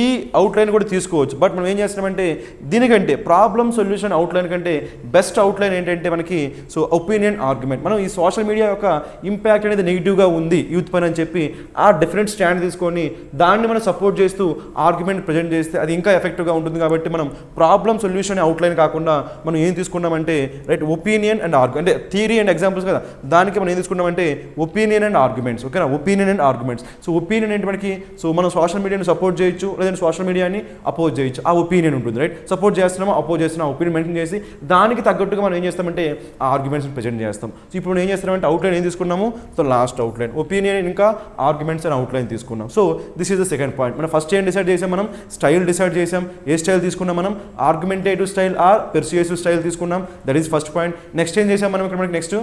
ఈ అవుట్లైన్ కూడా తీసుకోవచ్చు. బట్ మనం ఏం చేస్తున్నామంటే దీనికంటే ప్రాబ్లమ్ సొల్యూషన్ అవుట్లైన్ కంటే బెస్ట్ అవుట్లైన్ ఏంటంటే మనకి సో ఒపీనియన్ ఆర్గ్యుమెంట్. మనం ఈ సోషల్ మీడియా యొక్క ఇంపాక్ట్ అనేది నెగిటివ్గా ఉంది యూత్ పైన అని చెప్పి ఆ డిఫరెంట్ స్టాండ్ తీసుకొని దాన్ని మనం సపోర్ట్ చేస్తూ ఆర్గ్యుమెంట్ ప్రజెంట్ చేస్తే అది ఇంకా ఎఫెక్టివ్గా ఉంటుంది. కాబట్టి మనం ప్రాబ్లమ్ సొల్యూషన్ అవుట్లైన్ కాకుండా మనం ఏం తీసుకున్నామంటే రైట్ ఒపీనియన్ అండ్ అంటే థియరీ అండ్ ఎగ్జాంపుల్స్ కదా, దానికి మనం ఏం తీసుకున్నామంటే ఒపీనియన్ అండ్ ఆర్గ్యుమెంట్స్. ఓకేనా, opinion and arguments. So opinion ఏంటి మనకి, సో మనం సోషల్ మీడియాని సపోర్ట్ చేయొచ్చు లేదంటే సోషల్ మీడియాని అపోజ్ చేయొచ్చు, ఆ ఒపీనియన్ ఉంటుంది. రైట్, సపోర్ట్ చేస్తున్నామో అపోజ్ చేస్తున్నాం ఒపీనియన్ మెన్షన్ చేసి దానికి తగ్గట్టుగా మనం ఏం చేస్తామంటే ఆ ఆర్గ్యుమెంట్స్ని ప్రజెంట్ చేస్తాం. సో ఇప్పుడు మనం ఏం చేస్తామంటే అవుట్లైన్ ఏం తీసుకున్నాము, సో లాస్ట్ అవుట్లైన్ ఒపీనియన్ ఇంకా ఆర్గ్యుమెంట్స్ అండ్ అవుట్లైన్ తీసుకున్నాం. So this is the second point. మనం ఫస్ట్ ఏం డిసైడ్ చేసాం, మనం స్టైల్ డిసైడ్ చేసాం. ఏ స్టైల్ తీసుకున్నాం మనం, argumentative style or persuasive style తీసుకున్నాం. That is first point. Next ఏం చేసాం మనం ఇక్కడ మనకి నెక్స్ట్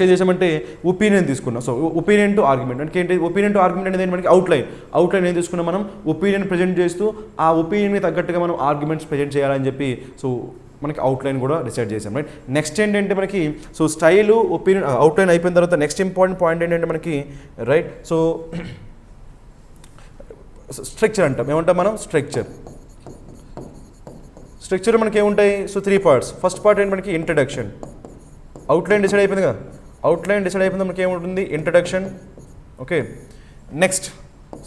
ఏం చేసామంటే ఒపీనియన్ తీసుకున్నాం. సో ఒపీనియన్ టు ఆర్గ్యుమెంట్ అంటే ఏంటి, ఒపీనియన్ టు ఆర్గ్యుమెంట్ అనేది మనకి అవుట్లైన్ ఏం తీసుకున్నాం మనం, ఒపీనియన్ ప్రజెంట్ చేస్తూ ఆ ఒపీనియన్కి తగ్గట్టుగా మనం ఆర్గ్యుమెంట్స్ ప్రజెంట్ చేయాలని చెప్పి సో మనకి అవుట్లైన్ కూడా డిసైడ్ చేసాం. రైట్, నెక్స్ట్ ఏంటంటే మనకి సో స్టైలు ఒపీనియన్ అవుట్లైన్ అయిపోయిన తర్వాత నెక్స్ట్ ఇంపార్టెంట్ పాయింట్ ఏంటంటే మనకి రైట్ సో స్ట్రక్చర్ అంటాం. ఏమంటాం మనం, స్ట్రక్చర్ మనకి ఏముంటాయి, సో 3 parts. ఫస్ట్ పార్ట్ ఏంటి మనకి ఇంట్రడక్షన్. అవుట్లైన్ డిసైడ్ అయిపోయింది కదా, అవుట్లైన్ డిసైడ్ అయిపోయింది మనకి ఏముంటుంది introduction. Okay, next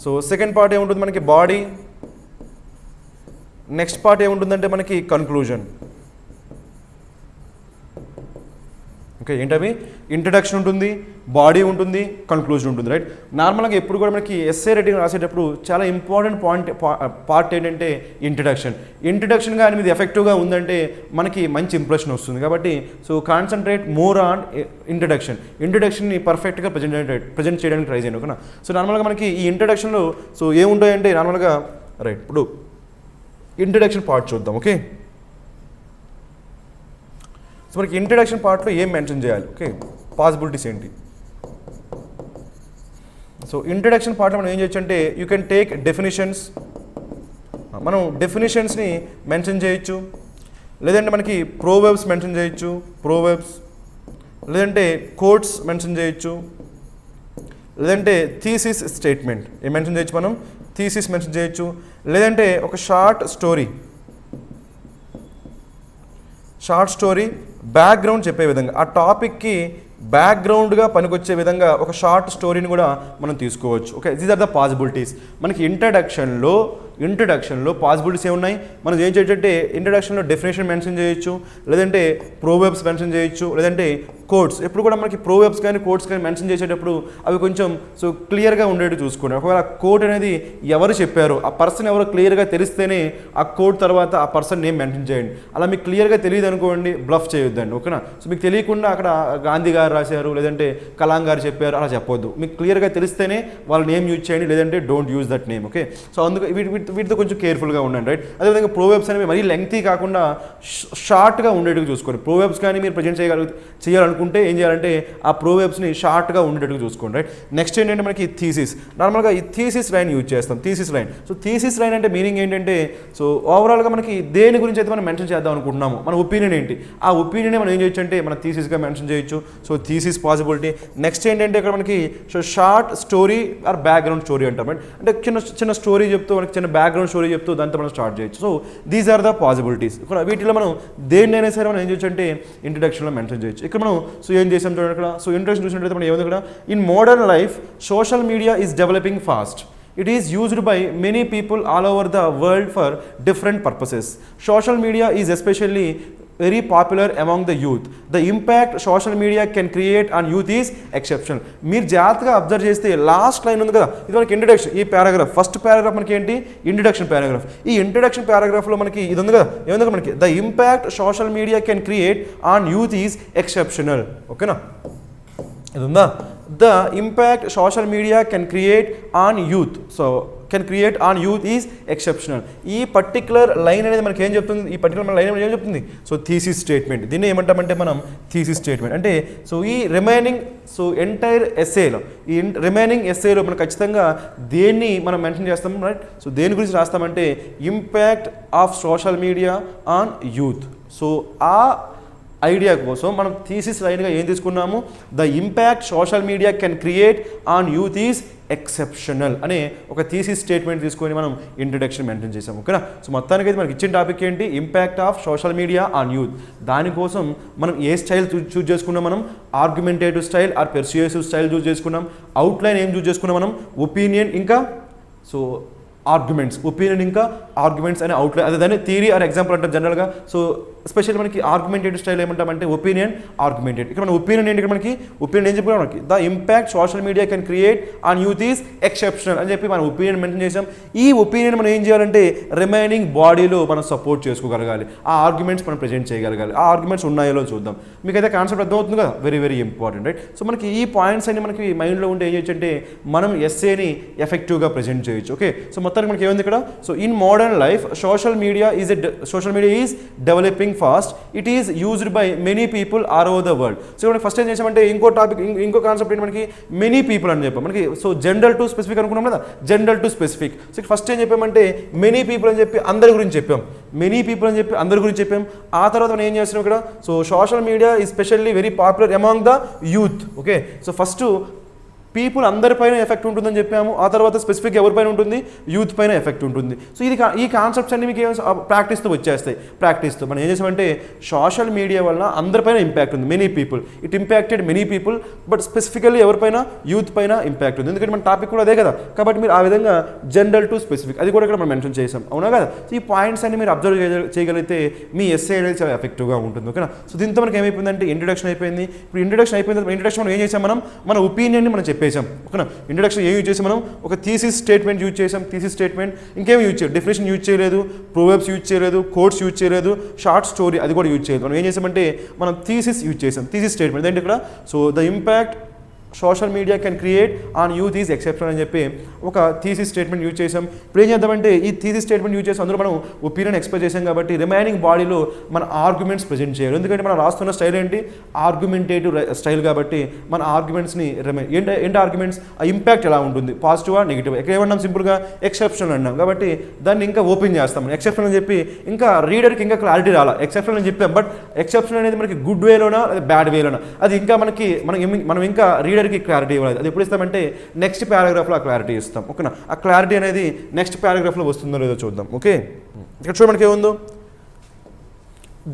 so second part ఏముంటుంది మనకి బాడీ. నెక్స్ట్ పార్ట్ ఏముంటుందంటే మనకి కన్క్లూజన్. ఓకే, ఏంటవి, ఇంట్రడక్షన్ ఉంటుంది, బాడీ ఉంటుంది, కన్క్లూజన్ ఉంటుంది. రైట్, నార్మల్గా ఎప్పుడు కూడా మనకి ఎస్ఏ రైటింగ్ రాసేటప్పుడు చాలా ఇంపార్టెంట్ పార్ట్ ఏంటంటే ఇంట్రడక్షన్ కానీ ఇది ఎఫెక్టివ్గా ఉందంటే మనకి మంచి ఇంప్రెషన్ వస్తుంది. కాబట్టి సో కాన్సన్ట్రేట్ మోర్ ఆన్ ఇంట్రడక్షన్ని పర్ఫెక్ట్గా ప్రజెంట్ చేయడానికి ట్రై చేయండి. ఓకేనా, సో నార్మల్గా మనకి ఈ ఇంట్రడక్షన్లో సో ఏముంటాయంటే నార్మల్గా రైట్ ఇప్పుడు ఇంట్రడక్షన్ పార్ట్ చూద్దాం. ఓకే, సో మనకి ఇంట్రడక్షన్ పార్ట్లో ఏం మెన్షన్ చేయాలి, ఓకే పాసిబిలిటీస్ ఏంటి. సో ఇంట్రడక్షన్ పార్ట్లో మనం ఏం చేయొచ్చు అంటే యూ కెన్ టేక్ డెఫినిషన్స్. మనం డెఫినిషన్స్ని మెన్షన్ చేయొచ్చు, లేదంటే మనకి ప్రోవర్బ్స్ మెన్షన్ చేయొచ్చు, లేదంటే కోట్స్ మెన్షన్ చేయొచ్చు, లేదంటే థీసిస్ స్టేట్మెంట్ ఏం మెన్షన్ చేయొచ్చు, మనం థీసిస్ మెన్షన్ చేయొచ్చు, లేదంటే ఒక షార్ట్ స్టోరీ బ్యాక్గ్రౌండ్ చెప్పే విధంగా ఆ టాపిక్కి బ్యాక్గ్రౌండ్గా పనికొచ్చే విధంగా ఒక షార్ట్ స్టోరీని కూడా మనం తీసుకోవచ్చు. Okay, these are the possibilities. మనకి ఇంట్రడక్షన్లో పాసిబిలిటీస్ ఏమున్నాయి, మనం ఏం చేయొచ్చంటే ఇంట్రడక్షన్లో డెఫినేషన్ మెన్షన్ చేయొచ్చు, లేదంటే ప్రోవర్బ్స్ మెన్షన్ చేయొచ్చు, లేదంటే కోట్స్. ఎప్పుడు కూడా మనకి ప్రోవర్బ్స్ కానీ కోట్స్ కానీ మెన్షన్ చేసేటప్పుడు అవి కొంచెం సో క్లియర్గా ఉండేట్టు చూసుకోండి. ఒకవేళ కోట్ అనేది ఎవరు చెప్పారో ఆ పర్సన్ ఎవరో క్లియర్గా తెలిస్తేనే ఆ కోట్ తర్వాత ఆ పర్సన్ నేమ్ మెన్షన్ చేయండి. అలా మీకు క్లియర్గా తెలియదు అనుకోండి, బ్లఫ్ చేయొద్దండి. ఓకేనా, సో మీకు తెలియకుండా అక్కడ గాంధీ గారు రాశారు లేదంటే కలాం గారు చెప్పారు అలా చెప్పొద్దు. మీకు క్లియర్గా తెలిస్తేనే వాళ్ళ నేమ్ యూజ్ చేయండి, లేదంటే don't use that name. Okay, so అందుకు వీటితో కొంచెం కేర్ఫుల్గా ఉండండి. రైట్, అదేవిధంగా ప్రోవర్బ్స్ అనేవి మరీ లెంగ్తీ కాకుండా షార్ట్గా ఉండేట్టుగా చూసుకోండి. ప్రోవర్బ్స్ కానీ మీరు ప్రజెంట్ చేయాలనుకుంటే ఏం చేయాలంటే ఆ ప్రోవర్బ్స్ని షార్ట్గా ఉండేట్టుగా చూసుకోండి. రైట్, నెక్స్ట్ ఏంటంటే మనకి థీసిస్. నార్మల్గా ఈ థీసిస్ లైన్ యూజ్ చేస్తాం. సో థీసిస్ లైన్ అంటే మీనింగ్ ఏంటంటే సో ఓవరాల్గా మనకి దేని గురించి అయితే మనం మెన్షన్ చేద్దాం అనుకుంటున్నాము, మన ఒపీనియన్ ఏంటి, ఆ ఒపీనియన్ మనం ఏం చేయొచ్చు అంటే మన థీసిస్గా మెన్షన్ చేయొచ్చు. So thesis possibility. నెక్స్ట్ ఏంటంటే ఇక్కడ మనకి so short story or background story అంటాం. అంటే చిన్న స్టోరీ చెప్తూ మనకి చిన్న బ్యాక్గ్రౌండ్ స్టోరీ చెప్తూ దాంతో మనం స్టార్ట్ చేయొచ్చు. So these are the possibilities. వీటిలో మనం దేన్నైనా సరే మనం ఏం చేయొచ్చు అంటే ఇంట్రడక్షన్లో మెన్షన్ చేయొచ్చు. ఇక్కడ మనం సో ఏం చేసాం చూడండి ఇక్కడ. సో ఇంట్రడక్షన్ చూసినట్లయితే మనం ఏముంది ఇక్కడ, in modern life social media is developing fast. It is used by many people all over the world for different purposes. Social media is especially very popular among the youth. The impact social media can create on youth is exceptional. మీరు జాగ్రత్తగా observe చేస్తే last line ఉంది కదా, ఇది మనకి introduction. ఈ paragraph first paragraph మనకి ఏంటి, ఇంట్రడక్షన్ పారాగ్రాఫ్. ఈ ఇంట్రడక్షన్ పారాగ్రాఫ్లో మనకి ఇది ఉంది కదా, ఏముంది మనకి the impact social media can create on youth is exceptional. ఓకేనా, ఇది ఉందా, the impact social media can create on youth. So can create on youth is exceptional. ఈ పర్టికులర్ లైన్ అనేది మనకి ఏం చెప్తుంది, ఈ పర్టికులర్ లైన్ ఏం చెప్తుంది, సో థీసిస్ స్టేట్మెంట్. దీన్ని ఏమంటామంటే మనం థీసిస్ స్టేట్మెంట్. అంటే సో ఈ రిమైనింగ్ సో ఎంటైర్ ఎస్ఏలో ఈ రిమైనింగ్ ఎస్ఏలో మనం ఖచ్చితంగా దేన్ని మనం మెన్షన్ చేస్తాం. రైట్, సో దేని గురించి రాస్తామంటే impact of social media on youth. So idea కోసం మనం థీసిస్ లైన్గా ఏం తీసుకున్నాము, the impact social media can create on youth is exceptional అనే ఒక థీసిస్ స్టేట్మెంట్ తీసుకొని మనం ఇంట్రడక్షన్ మెన్షన్ చేసాం. ఓకేనా. సో మొత్తానికి అయితే మనకి ఇచ్చిన టాపిక్ ఏంటి, impact of social media on youth. దానికోసం మనం ఏ స్టైల్ చూజ్ చేసుకున్నాం, మనం argumentative style or persuasive style choose చేసుకున్నాం. అవుట్లైన్ ఏం చూజ్ చేసుకున్నాం మనం, ఒపీనియన్ ఇంకా సో ఆర్గ్యుమెంట్స్, ఒపీనియన్ ఇంకా ఆర్గ్యుమెంట్స్ అనే అవుట్లైన్, అదే దాన్ని థియరీ ఆర్ ఎగ్జాంపుల్ అంటారు జనరల్గా. సో స్పెషల్ మనకి ఆర్గ్యుమెంటేటివ్ స్టైల్ ఏమంటామంటే ఒపీనియన్ ఆర్గ్యుమెంటెడ్. ఇక్కడ మన ఒపీనియన్ ఏంటి, ఇక్కడ మనకి ఒపీనియన్ ఏం చెప్పాం మనకి, the impact social media can create on youth is exceptional అని చెప్పి మనం ఒపీనియన్ మెన్షన్ చేసాం. ఈ ఒపీనియన్ మనం ఏం చేయాలంటే రిమైనింగ్ బాడీలో మనం సపోర్ట్ చేసుకోగలగాలి, ఆ ఆర్గ్యుమెంట్స్ మనం ప్రెజెంట్ చేయగలగాలి. ఆ ఆర్గ్యుమెంట్స్ ఉన్నాయో చూద్దాం. మీకు అయితే కాన్సెప్ట్ అర్థమవుతుంది కదా, very very important right. So మనకి ఈ పాయింట్స్ అన్ని మనకి మైండ్లో ఉంటే ఏం చేయొచ్చు అంటే మనం ఎస్ఏని ఎఫెక్టివ్గా ప్రెజెంట్ చేయొచ్చు. ఓకే. సో మొత్తానికి మనకి ఏముంది ఇక్కడ, so in modern life social media is developing fast, it is used by many people all over the world. So మనకి ఫస్ట్ ఏం చేసామంటే ఇంకో టాపిక్, ఇంకో కాన్సెప్ట్ ఏంటి మనకి, మెనీ పీపుల్ అని చెప్పాం మనకి. సో జనరల్ టు స్పెసిఫిక్ అనుకున్నాం కదా, general to specific. So first ఏం చెప్పామంటే మెనీ పీపుల్ అని చెప్పి అందరి గురించి చెప్పాం, మెనీ పీపుల్ అని చెప్పి అందరి గురించి చెప్పాం. ఆ తర్వాత మనం ఏం చేస్తున్నాం ఇక్కడ, so social media is specially very popular among the youth. Okay. So first people అందరిపైన ఎఫెక్ట్ ఉంటుందని చెప్పాము, ఆ తర్వాత స్పెసిఫిక్ ఎవరిపైన ఉంటుంది, యూత్ పైన ఎఫెక్ట్ ఉంటుంది. సో ఇది ఈ కాన్సెప్ట్స్ అన్ని మీకు ప్రాక్టీస్తో వచ్చేస్తాయి. ప్రాక్టీస్తో మనం ఏం చేసామంటే సోషల్ మీడియా వల్ల అందరిపైన ఇంపాక్ట్ ఉంది, many people, it impacted many people, but specifically ఎవరిపైన, యూత్ పైన ఇంపాక్ట్ ఉంది. ఎందుకంటే మన టాపిక్ కూడా అదే కదా, కాబట్టి మీరు ఆ విధంగా జనరల్ టు స్పెసిఫిక్ అది కూడా ఇక్కడ మనం మెన్షన్ చేసాం, అవునా కదా. సో ఈ పాయింట్స్ అన్ని మీరు అబ్జర్వ్ చేయగలిగితే మీ ఎస్ఏ అనేది చాలా ఎఫెక్టివ్గా ఉంటుంది. ఓకేనా. సో దీంతో మనకి ఏమైపోయిందంటే ఇంట్రడక్షన్ అయిపోయింది. ఇప్పుడు ఇంట్రడక్షన్ అయిపోయింది, ఇంట్రడక్షన్ మనం ఏం చేసాం, మన ఒపీనియన్ని మనం చెప్పేసాం. ఓకేనా. ఇంట్రడక్షన్ ఏం యూజ్ చేసాం మనం, ఒక థీసిస్ స్టేట్మెంట్ యూజ్ చేసాం. థీసిస్ స్టేట్మెంట్ ఇంకేం యూజ్ చేయలేదు, డెఫినేషన్ యూజ్ చేయలేదు, ప్రోవర్బ్స్ యూజ్ చేయలేదు, కోట్స్ యూజ్ చేయలేదు, షార్ట్ స్టోరీ అది కూడా యూజ్ చేయలేదు. మనం ఏం చేసామంటే మనం థీసిస్ యూజ్ చేసాం. థీసిస్ స్టేట్మెంట్ ఏంటి ఇక్కడ, so the impact social media can create on youth is exception అని చెప్పి ఒక థీసిస్ స్టేట్మెంట్ యూజ్ చేసాం. ఇప్పుడు ఏం చేద్దామంటే ఈ థీసిస్ స్టేట్మెంట్ యూజ్ చేసి అందులో మనం ఒపీనియన్ ఎక్స్ప్రెస్ చేసాం కాబట్టి రిమైనింగ్ బాడీలో మన ఆర్గ్యుమెంట్స్ ప్రెజెంట్ చేయాలి. ఎందుకంటే మనం రాస్తున్న స్టైల్ ఏంటి, ఆర్గ్యుమెంటేటివ్ స్టైల్ కాబట్టి మన ఆర్గ్యుమెంట్స్ని ఏంటి ఆర్గ్యుమెంట్స్, ఆ ఇంపాక్ట్ ఎలా ఉంటుంది, పాజిటివా నెగిటివ్. ఇక్కడ ఏమన్నాం, సింపుల్గా ఎక్సెప్షన్ అన్నాం కాబట్టి దాన్ని ఇంకా ఓపెన్ చేస్తాం. ఎక్సెప్షన్ అని చెప్పి ఇంకా రీడర్కి ఇంకా క్లారిటీ రాలా, ఎక్సెప్షన్ అని చెప్పాం, బట్ ఎక్సెప్షన్ అనేది మనకి గుడ్ వేలోనా బ్యాడ్ వేలోనా అది ఇంకా మనం ఇంకా రీడర్ క్లారిటీ ఇవ్వలేదు. అది ఎప్పుడు ఇస్తామంటే నెక్స్ట్ పారాగ్రాఫ్లో ఆ క్లారిటీ ఇస్తాం. ఓకేనా. ఆ క్లారిటీ అనేది నెక్స్ట్ పారాగ్రాఫ్లో వస్తుందో లేదో చూద్దాం. ఓకే. ఇక్కడ చూడ మనకి ఏముందో,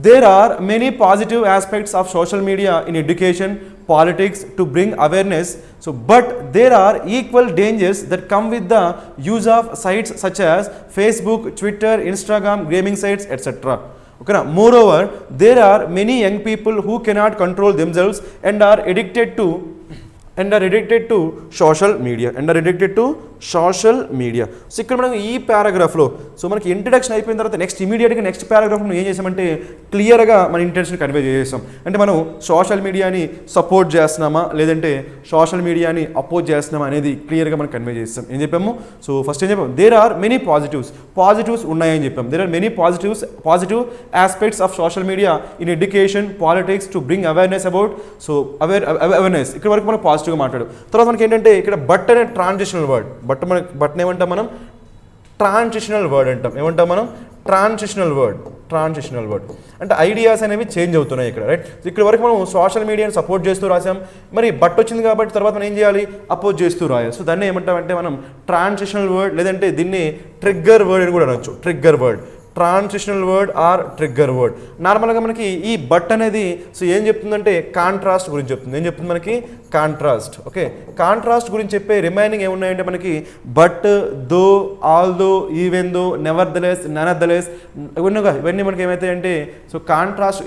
there are many positive aspects of social media in education, politics to bring awareness, so but there are equal dangers that come with the use of sites such as Facebook, Twitter, Instagram, gaming sites, etc. Okay, moreover there are many young people who cannot control themselves and are addicted to social media. So ఇక్కడ మనం ఈ పారాగ్రాఫ్లో so మనకి introduction అయిపోయిన తర్వాత ఇమీడియట్గా next paragraph మనం ఏం చేసామంటే క్లియర్గా మన ఇంటెన్షన్ కన్వే చేసాం. అంటే మనం సోషల్ మీడియాని సపోర్ట్ చేస్తున్నామా లేదంటే సోషల్ మీడియాని అపోజ్ చేస్తున్నామా అనేది క్లియర్గా మనం కన్వే చేస్తాం. ఏం చెప్పాము, సో ఫస్ట్ ఏం చెప్పాము, దేర్ ఆర్ మెనీ పాజిటివ్స్ ఉన్నాయని చెప్పాం. There are many positive aspects of social media in education, politics to bring awareness about, so awareness ఇక్కడ వరకు మనం పాజిటివ్గా మాట్లాడు. తర్వాత మనకి ఏంటంటే ఇక్కడ బట్ అనే ట్రాన్సిషనల్ వర్డ్, బట్ని ఏమంటాం మనం, ట్రాన్సిషనల్ వర్డ్ అంటాం. ఏమంటాం మనం, ట్రాన్సిషనల్ వర్డ్ అంటే ఐడియాస్ అనేవి చేంజ్ అవుతున్నాయి ఇక్కడ, రైట్. ఇక్కడ వరకు మనం సోషల్ మీడియాని సపోర్ట్ చేస్తూ రాసాం, మరి బట్ వచ్చింది కాబట్టి తర్వాత మనం ఏం చేయాలి, అపోజ్ చేస్తూ రాయాలి. సో దాన్ని ఏమంటామంటే మనం ట్రాన్సిషనల్ వర్డ్, లేదంటే దీన్ని ట్రిగ్గర్ వర్డ్ అని కూడా అనొచ్చు. Trigger word, transitional word or trigger word. నార్మల్గా మనకి ఈ బట్ అనేది సో ఏం చెప్తుందంటే కాంట్రాస్ట్ గురించి చెప్తుంది. ఏం చెప్తుంది మనకి, కాంట్రాస్ట్. ఓకే, కాంట్రాస్ట్ గురించి చెప్పే రిమైనింగ్ ఏమున్నాయంటే మనకి but, though, although, even though, nevertheless, none of the less, ఇవన్నీ మనకి ఏమవుతాయంటే సో కాంట్రాస్ట్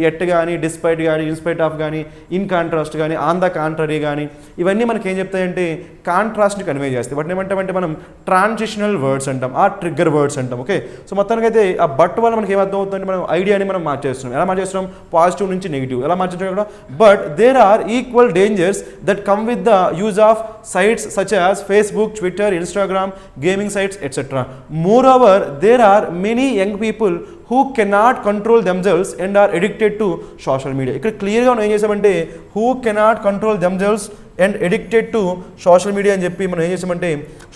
ఎట్ కానీ, డిస్పైట్ కానీ, ఇన్స్పైట్ ఆఫ్ కానీ, ఇన్ కాంట్రాస్ట్ కానీ, ఆన్ ద కాంట్రరీ కానీ, ఇవన్నీ మనకి ఏం చెప్తాయంటే కాంట్రాస్ట్ని కన్వే చేస్తాయి. వాటిని ఏమంటామంటే మనం ట్రాన్సిషనల్ వర్డ్స్ అంటాం, ఆ ట్రిగ్గర్ వర్డ్స్ అంటాం. ఓకే, సో మొత్తానికి అయితే ఆ బట్ వల్ల మనకి ఏమర్థం అవుతుందంటే మనం ఐడియాని మనం మార్చేస్తున్నాం. ఎలా మార్చేస్తున్నాం, పాజిటివ్ నుంచి నెగిటివ్ ఎలా మార్చేస్తున్నాం ఇక్కడ. But there are equal dangers that come with the use of sites such as Facebook, Twitter, Instagram, gaming sites, etc. Moreover, there are many young people who cannot control themselves and are addicted to social media. ఇక్కడ క్లియర్గా మనం ఏం చేసామంటే who cannot control themselves and addicted to social media అని చెప్పి మనం ఏం చేసామంటే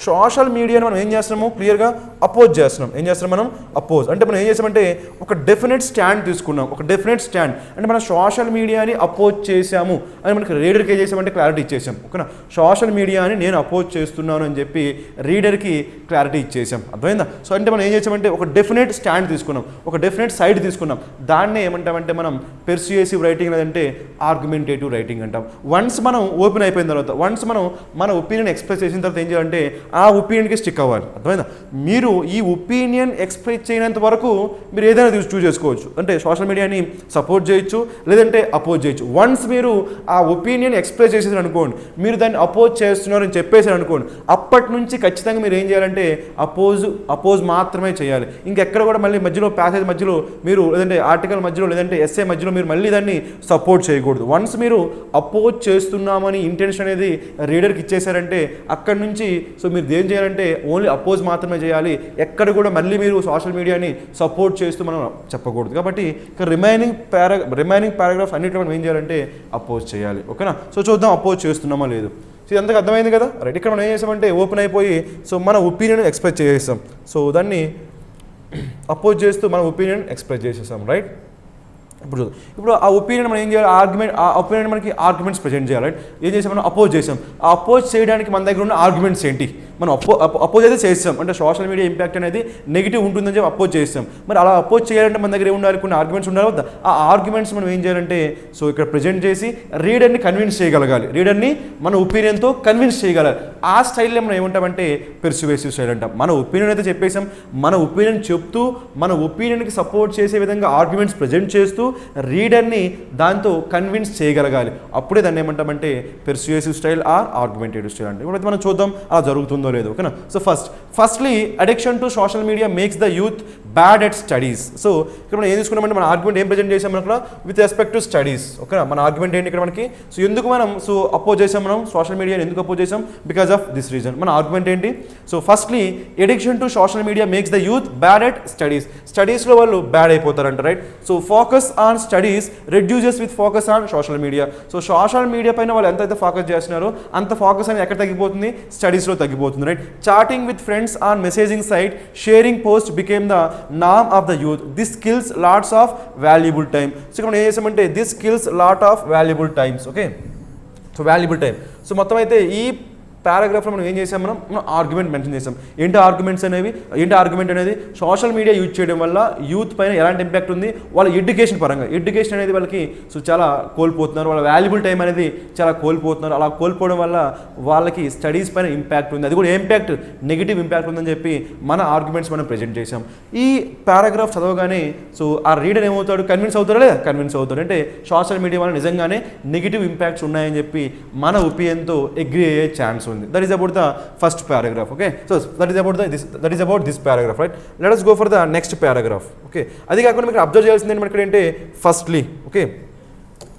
సోషల్ మీడియాని మనం ఏం చేస్తున్నాము, క్లియర్గా అపోజ్ చేస్తున్నాం. ఏం చేస్తున్నాం మనం? అపోజ్. అంటే మనం ఏం చేసామంటే ఒక డెఫినెట్ స్టాండ్ తీసుకున్నాం. ఒక డెఫినెట్ స్టాండ్ అంటే మనం సోషల్ మీడియాని అపోజ్ చేశాము అని మనకి రీడర్కి ఏం చేసామంటే క్లారిటీ ఇచ్చేసాం. ఓకేనా? సోషల్ మీడియాని నేను అపోజ్ చేస్తున్నాను అని చెప్పి రీడర్కి క్లారిటీ ఇచ్చేసాం. అర్థమైందా? సో అంటే మనం ఏం చేసామంటే ఒక డెఫినెట్ స్టాండ్ తీసుకున్నాం, ఒక డెఫినెట్ సైడ్ తీసుకున్నాం. దాన్నే ఏమంటామంటే మనం పెర్సుయేసివ్ రైటింగ్ లేదంటే ఆర్గ్యుమెంటేటివ్ రైటింగ్ అంటాం. వన్స్ మనం ఓపెన్ అయిపోయిన తర్వాత, వన్స్ మనం మన ఒపీనియన్ ఎక్స్ప్రెస్ చేసిన తర్వాత ఏం చేయాలంటే ఆ ఒపీనియన్కి స్టిక్ అవ్వాలి. అర్థమైందా? మీరు ఈ ఒపీనియన్ ఎక్స్ప్రెస్ చేయనంత వరకు మీరు ఏదైనా చూస్ చేసుకోవచ్చు. అంటే సోషల్ మీడియాని సపోర్ట్ చేయొచ్చు లేదంటే అపోజ్ చేయొచ్చు. వన్స్ మీరు ఆ ఒపీనియన్ ఎక్స్ప్రెస్ చేసేసారు అనుకోండి, మీరు దాన్ని అపోజ్ చేస్తున్నారని చెప్పేసారు అనుకోండి, అప్పటి నుంచి ఖచ్చితంగా మీరు ఏం చేయాలంటే అపోజ్ మాత్రమే చేయాలి. ఇంకెక్కడ కూడా మళ్ళీ మధ్యలో ప్యాసేజ్ మధ్యలో మీరు లేదంటే ఆర్టికల్ మధ్యలో లేదంటే ఎస్ఏ మధ్యలో మీరు మళ్ళీ దాన్ని సపోర్ట్ చేయకూడదు. వన్స్ మీరు అపోజ్ చేస్తున్నామని ఇంటెన్షన్ అనేది రీడర్కి ఇచ్చేసారంటే అక్కడి నుంచి సో మీరు ఏం చేయాలంటే ఓన్లీ అపోజ్ మాత్రమే చేయాలి. ఎక్కడ కూడా మళ్ళీ మీరు సోషల్ మీడియాని సపోర్ట్ చేస్తూ మనం చెప్పకూడదు. కాబట్టి ఇక రిమైనింగ్ పారాగ్రాఫ్ అన్నిటి మనం ఏం చేయాలంటే అపోజ్ చేయాలి. ఓకేనా? సో చూద్దాం అపోజ్ చేస్తున్నామా లేదు. సో ఇదంతా అర్థమైంది కదా? రైట్. ఇక్కడ మనం ఏం చేసామంటే ఓపెన్ అయిపోయి సో మన ఒపీనియన్ ఎక్స్ప్రెస్ చేసేసాం. సో దాన్ని అపోజ్ చేస్తూ మన ఒపీనియన్ ఎక్స్ప్రెస్ చేసేసాం. రైట్. ఇప్పుడు ఆ ఒపీనియన్ మనం ఏం చేయాలి? ఆ ఒపీనియన్ మనకి ఆర్గ్యుమెంట్స్ ప్రజెంట్ చేయాలి. ఏం చేసాం? మనం అపోజ్ చేసాం. ఆ అపోజ్ చేయడానికి మన దగ్గర ఉన్న ఆర్గ్యుమెంట్స్ ఏంటి? మనం అపోజ్ అయితే చేస్తాం. అంటే సోషల్ మీడియా ఇంపాక్ట్ అనేది నెగిటివ్ ఉంటుందని చెప్పి అపోజ్ చేస్తాం. మరి అలా అపోజ్ చేయాలంటే మన దగ్గర ఉండాలి, కొన్ని ఆర్గ్యుమెంట్స్ ఉండాలి వద్దా? ఆ ఆర్గ్యుమెంట్స్ మనం ఏం చేయాలంటే సో ఇక్కడ ప్రజెంట్ చేసి రీడర్ని కన్విన్స్ చేయగలగాలి. రీడర్ని మన ఒపీనియన్తో కన్విన్స్ చేయగలగాలి. ఆ స్టైల్లో మనం ఏమంటామంటే పెర్సువేసివ్ స్టైల్ అంటాం. మన ఒపీనియన్ అయితే చెప్పేసాం, మన ఒపీనియన్ చెప్తూ మన ఒపీనియన్కి సపోర్ట్ చేసే విధంగా ఆర్గ్యుమెంట్స్ ప్రజెంట్ చేస్తూ రీడర్ని దాంతో కన్విన్స్ చేయగలగాలి. అప్పుడే దాన్ని ఏమంటామంటే పెర్సుయేసివ్ స్టైల్ ఆర్ ఆర్గ్యుమెంటేటివ్ స్టైల్ అంటే. ఇప్పుడైతే మనం చూద్దాం అలా జరుగుతుందో లేదు. ఓకేనా? So firstly addiction to social media makes the youth bad at studies. So ఇక్కడ మనం ఏం తీసుకున్నామంటే మన ఆర్గ్యుమెంట్ ఏం ప్రజెంట్ చేసాం మనకు విత్ రెస్పెక్ట్ టు స్టడీస్. ఓకేనా? మన ఆర్గ్యుమెంట్ ఏంటి ఇక్కడ మనకి? సో ఎందుకు మనం సో అపోజ్ చేసాం, మనం సోషల్ మీడియాని ఎందుకు అపోజ్ చేసాం? Because of this reason. మన ఆర్గ్యుమెంట్ ఏంటి? So firstly addiction to social media makes the youth bad at studies. స్టడీస్లో వాళ్ళు బ్యాడ్ అయిపోతారంట. Right. So focus on studies reduces with focus on social media. So social media పైన వాళ్ళు ఎంతైతే focus చేస్తున్నారో అంత ఫోకస్ అనేది ఎక్కడ తగ్గిపోతుంది? స్టడీస్లో తగ్గిపోతుంది. Right. Chatting with friends on messaging site, sharing post became the నామ్ of the youth. This skills lots of valuable time. So ఇక్కడ మనం ఏం చేసామంటే this skills lot of valuable times. Okay. So valuable time. So మొత్తం అయితే ఈ పారాగ్రాఫ్లో మనం ఏం చేసాం? మనం ఆర్గ్యుమెంట్ మెన్షన్ చేసాం. ఏంటి ఆర్గ్యుమెంట్ అనేది? సోషల్ మీడియా యూజ్ చేయడం వల్ల యూత్ పైన ఎలాంటి ఇంపాక్ట్ ఉంది? వాళ్ళ ఎడ్యుకేషన్ పరంగా, ఎడ్యుకేషన్ అనేది వాళ్ళకి సో చాలా కోల్పోతున్నారు, వాళ్ళ వాల్యుబుల్ టైం అనేది చాలా కోల్పోతున్నారు. అలా కోల్పోవడం వల్ల వాళ్ళకి స్టడీస్ పైన ఇంపాక్ట్ ఉంది. అది కూడా ఇంపాక్ట్ నెగిటివ్ ఇంపాక్ట్ ఉందని చెప్పి మన ఆర్గ్యుమెంట్స్ మనం ప్రెజెంట్ చేసాం. ఈ పారాగ్రాఫ్ చదవగానే సో ఆ రీడర్ ఏమవుతాడు? కన్విన్స్ అవుతాడా లేదా? కన్విన్స్ అవుతాడు. అంటే సోషల్ మీడియా వల్ల నిజంగానే నెగిటివ్ ఇంపాక్ట్స్ ఉన్నాయని చెప్పి మన ఒపీనియన్తో అగ్రీ అయ్యే ఛాన్స్ ఉంది. That is about the first paragraph. Okay, so that is about this paragraph, right? Let us go for the next paragraph. Okay, అది కాకుండా మీకు అబ్జర్వ్ చేయాల్సింది ఏంటి మనకి అంటే ఫస్ట్లీ. ఓకే,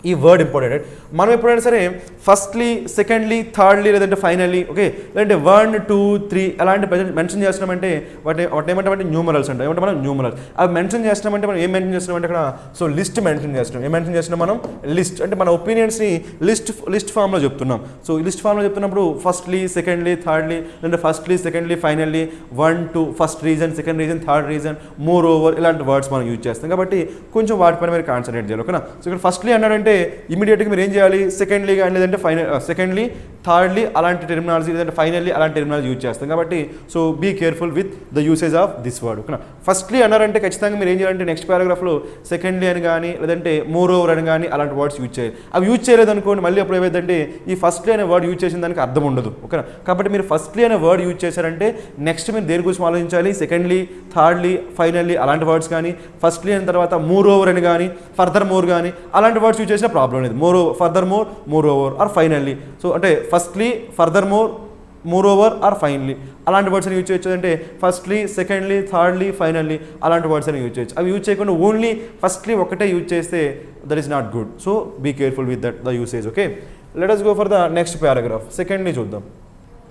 ఈ వర్డ్ ఇంపార్టెంట్. మనం ఎప్పుడైనా సరే ఫస్ట్లీ, సెకండ్లీ, థర్డ్లీ లేదంటే ఫైనల్లీ, ఓకే, లేదంటే 1 2 3 అలాంటి మెన్షన్ చేస్తున్నామంటే వాటి ఏమంటామంటే న్యూమరల్స్ అంటే ఏమంటే మనం న్యూమరల్స్ అవి మెన్షన్ చేస్తున్నామంటే మనం ఏం మెన్షన్ చేస్తున్నామంటే అక్కడ సో లిస్ట్ మెన్షన్ చేస్తున్నాం. ఏం మెన్షన్ చేస్తున్నాం మనం? లిస్ట్. అంటే మన ఒపీనియన్స్ని లిస్ట్ ఫామ్లో చెప్తున్నాం. సో ఈ లిస్ట్ ఫామ్లో చెప్తున్నప్పుడు ఫస్ట్లీ, సెకండ్లీ, థర్డ్లీ లేదంటే firstly, secondly, finally, 1 2 first reason, second reason, third reason, more over ఇలాంటి వర్డ్స్ మనం యూజ్ చేస్తాం. కాబట్టి కొంచెం వాటిపైన మీరు కాన్సన్ట్రేట్ చేయాలి. ఓకేనా? సో ఇక్కడ ఫస్ట్లీ అన్నాడంటే ఇమీడియట్గా మీరు ఏం చేయాలి? సెకండ్లీ కానీ లేదంటే సెకండ్లీ, థర్డ్లీ అలాంటి టెర్మినాలజీ లేదంటే ఫైనల్లీ అలాంటి టెర్మినాలజీ యూజ్ చేస్తాం. కాబట్టి so be careful with the usage of this word. ఓకేనా? ఫస్ట్లీ అన్నారంటే ఖచ్చితంగా మీరు ఏం చేయాలంటే నెక్స్ట్ పారాగ్రాఫ్లో సెకండ్లీ అని కానీ లేదంటే మోర్ ఓవర్ అని కానీ అలాంటి వర్డ్స్ యూజ్ చేయాలి. అవి యూజ్ చేయలేదు అనుకోండి, మళ్ళీ అప్పుడు ఏమైందంటే ఈ ఫస్ట్లీ అనే వర్డ్ యూజ్ చేసిన దానికి అర్థం ఉండదు. ఓకేనా? కాబట్టి మీరు ఫస్ట్లీ అనే వర్డ్ యూజ్ చేశారంటే నెక్స్ట్ మీరు దేని గురించి ఆలోచించాలి? సెకండ్లీ, థర్డ్లీ, ఫైనల్లీ అలాంటి వర్డ్స్ కానీ, ఫస్ట్లీ అయిన తర్వాత మోర్ ఓవర్ అని కానీ, ఫర్దర్ మోర్ కానీ అలాంటి వర్డ్స్ యూజ్ చేసిన ప్రాబ్లం లేదు. Furthermore, moreover or finally. So అంటే firstly, furthermore, moreover or finally అలాంటి వర్డ్స్ అని యూజ్ చేయొచ్చు. అంటే ఫస్ట్లీ, సెకండ్లీ, థర్డ్లీ, ఫైనల్లీ అలాంటి వర్డ్స్ అని యూజ్ చేయొచ్చు. అవి యూజ్ చేయకుండా ఓన్లీ ఫస్ట్లీ ఒకటే యూజ్ చేస్తే that is not good. So be careful with that the usage. Okay, let us go for the next paragraph. Secondly చూద్దాం.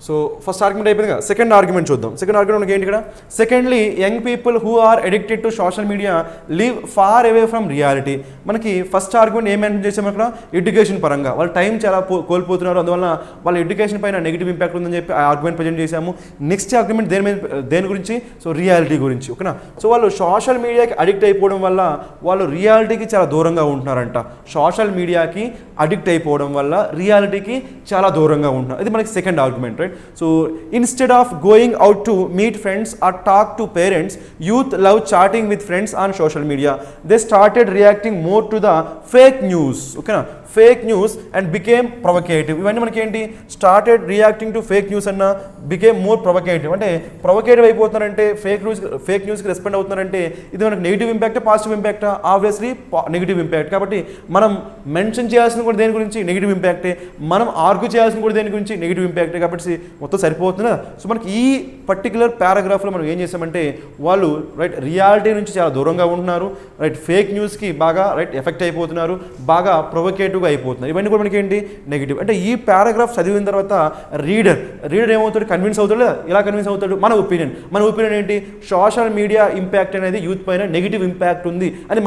సో ఫస్ట్ ఆర్గ్యుమెంట్ అయిపోయింది కదా, సెకండ్ ఆర్గ్యుమెంట్ చూద్దాం. సెకండ్ ఆర్గ్యుమెంట్ మనకి ఏంటి ఇక్కడ? Secondly, young people who are addicted to social media live far away from reality. మనకి first argument ఏం mention చేసాము అక్కడ? ఎడ్యుకేషన్ పరంగా వాళ్ళ టైం చాలా కోల్పోతున్నారు, అందువల్ల వాళ్ళ ఎడ్యుకేషన్ పైన నెగిటివ్ ఇంపాక్ట్ ఉందని చెప్పి ఆ ఆర్గ్యుమెంట్ ప్రజెంట్ చేశాము. నెక్స్ట్ ఆర్గ్యుమెంట్ దేని గురించి? సో రియాలిటీ గురించి, ఓకేనా. సో వాళ్ళు సోషల్ మీడియాకి అడిక్ట్ అయిపోవడం వల్ల వాళ్ళు రియాలిటీకి చాలా దూరంగా ఉంటున్నారంట. సోషల్ మీడియాకి అడిక్ట్ అయిపోవడం వల్ల రియాలిటీకి చాలా దూరంగా ఉంటున్నారు. ఇది మనకి second argument, right. So instead of going out to meet friends or talk to parents, youth love chatting with friends on social media. They started reacting more to the fake news, ఓకేనా. Fake news and became provocative. ఇవన్నీ మనకి ఏంటి? Started reacting to fake news అన్న became more provocative. అంటే provocative అయిపోతున్నారంటే fake న్యూస్కి respond అవుతున్నారంటే ఇది మనకి negative impact, positive impact? Obviously negative impact. కాబట్టి మనం మెన్షన్ చేయాల్సిన కూడా దేని గురించి? నెగిటివ్ ఇంపాక్టే. మనం ఆర్గ్యూ చేయాల్సిన కూడా దేని గురించి? నెగిటివ్ ఇంపాక్టే. కాబట్టి మొత్తం సరిపోతుంది. సో మనకి ఈ పర్టికులర్ పారాగ్రాఫ్లో మనం ఏం చేసామంటే వాళ్ళు రైట్ రియాలిటీ నుంచి చాలా దూరంగా ఉంటున్నారు, రైట్ ఫేక్ న్యూస్కి బాగా రైట్ ఎఫెక్ట్ అయిపోతున్నారు, బాగా ప్రొవకేటివ్ అయిపోతున్నారు. ఇవన్నీ కూడా మనకి ఏంటి? నెగిటివ్. అంటే ఈ పారాగ్రాఫ్ చదివిన తర్వాత రీడర్ ఏమవుతాడు? కన్విన్స్ అవుతాడు. ఇలా కన్విన్స్ అవుతాడు. మన ఒపీనియన్ ఏంటి? సోషల్ మీడియా ఇంపాక్ట్ అనేది యూత్ పైన నెగిటివ్ ఇంపాక్ట్ ఉంది అని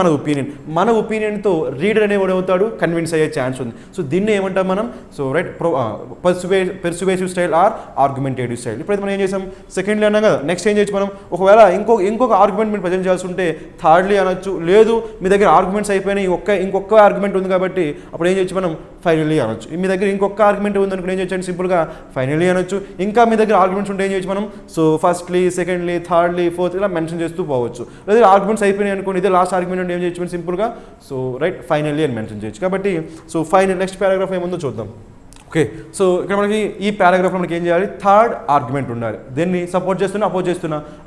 మన ఒపీనియన్తో రీడర్ అనేవాడు అవుతాడు, కన్విన్స్ అయ్యే ఛాన్స్ ఉంది. సో దీన్ని ఏమంటాం మనం? So right persuasive style or argumentative style. ఇప్పుడైతే మనం ఏం చేసాం? సెకండ్లీ అన్నాం కదా. నెక్స్ట్ ఏం చేయొచ్చు మనం? ఒకవేళ ఇంకొక ఆర్గ్యుమెంట్ మీరు ప్రజెంట్ చేయాల్సి ఉంటే థర్డ్లీ అనొచ్చు. లేదు మీ దగ్గర ఆర్గ్యుమెంట్స్ అయిపోయినాయి, ఇంకొక ఆర్గ్యుమెంట్ ఉంది కాబట్టి అప్పుడు ఏం చేయొచ్చు మనం? ఫైనల్లీ అనొచ్చు. మీ దగ్గర ఇంకొక ఆర్గ్యుమెంట్ ఉందనుకో ఏం చేయొచ్చు? సింపుల్గా ఫైనల్లీ అనొచ్చు. ఇంకా మీ దగ్గర ఆర్గ్యుమెంట్స్ ఉంటే ఏం చేయొచ్చు మనం? So firstly, secondly, thirdly, fourth ఇలా మెన్షన్ చేస్తూ పోవచ్చు. లేదా ఆర్గ్యుమెంట్స్ అయిపోయినాయి అనుకోండి, ఇదే లాస్ట్ ఆర్గ్యుమెంట్ అంటే ఏం చేయొచ్చు మనం? సింపుల్గా సో రైట్ ఫైనల్లీ అని మెన్షన్ చేయొచ్చు. కాబట్టి సో నెక్స్ట్ పారాగ్రాఫ్ ఏముందో చూద్దాం. ఓకే, సో ఇక్కడ మనకి ఈ పారాగ్రాఫ్లో మనకి ఏం చేయాలి? థర్డ్ ఆర్గ్యుమెంట్ ఉండాలి. దీన్ని సపోర్ట్ చేస్తున్నా,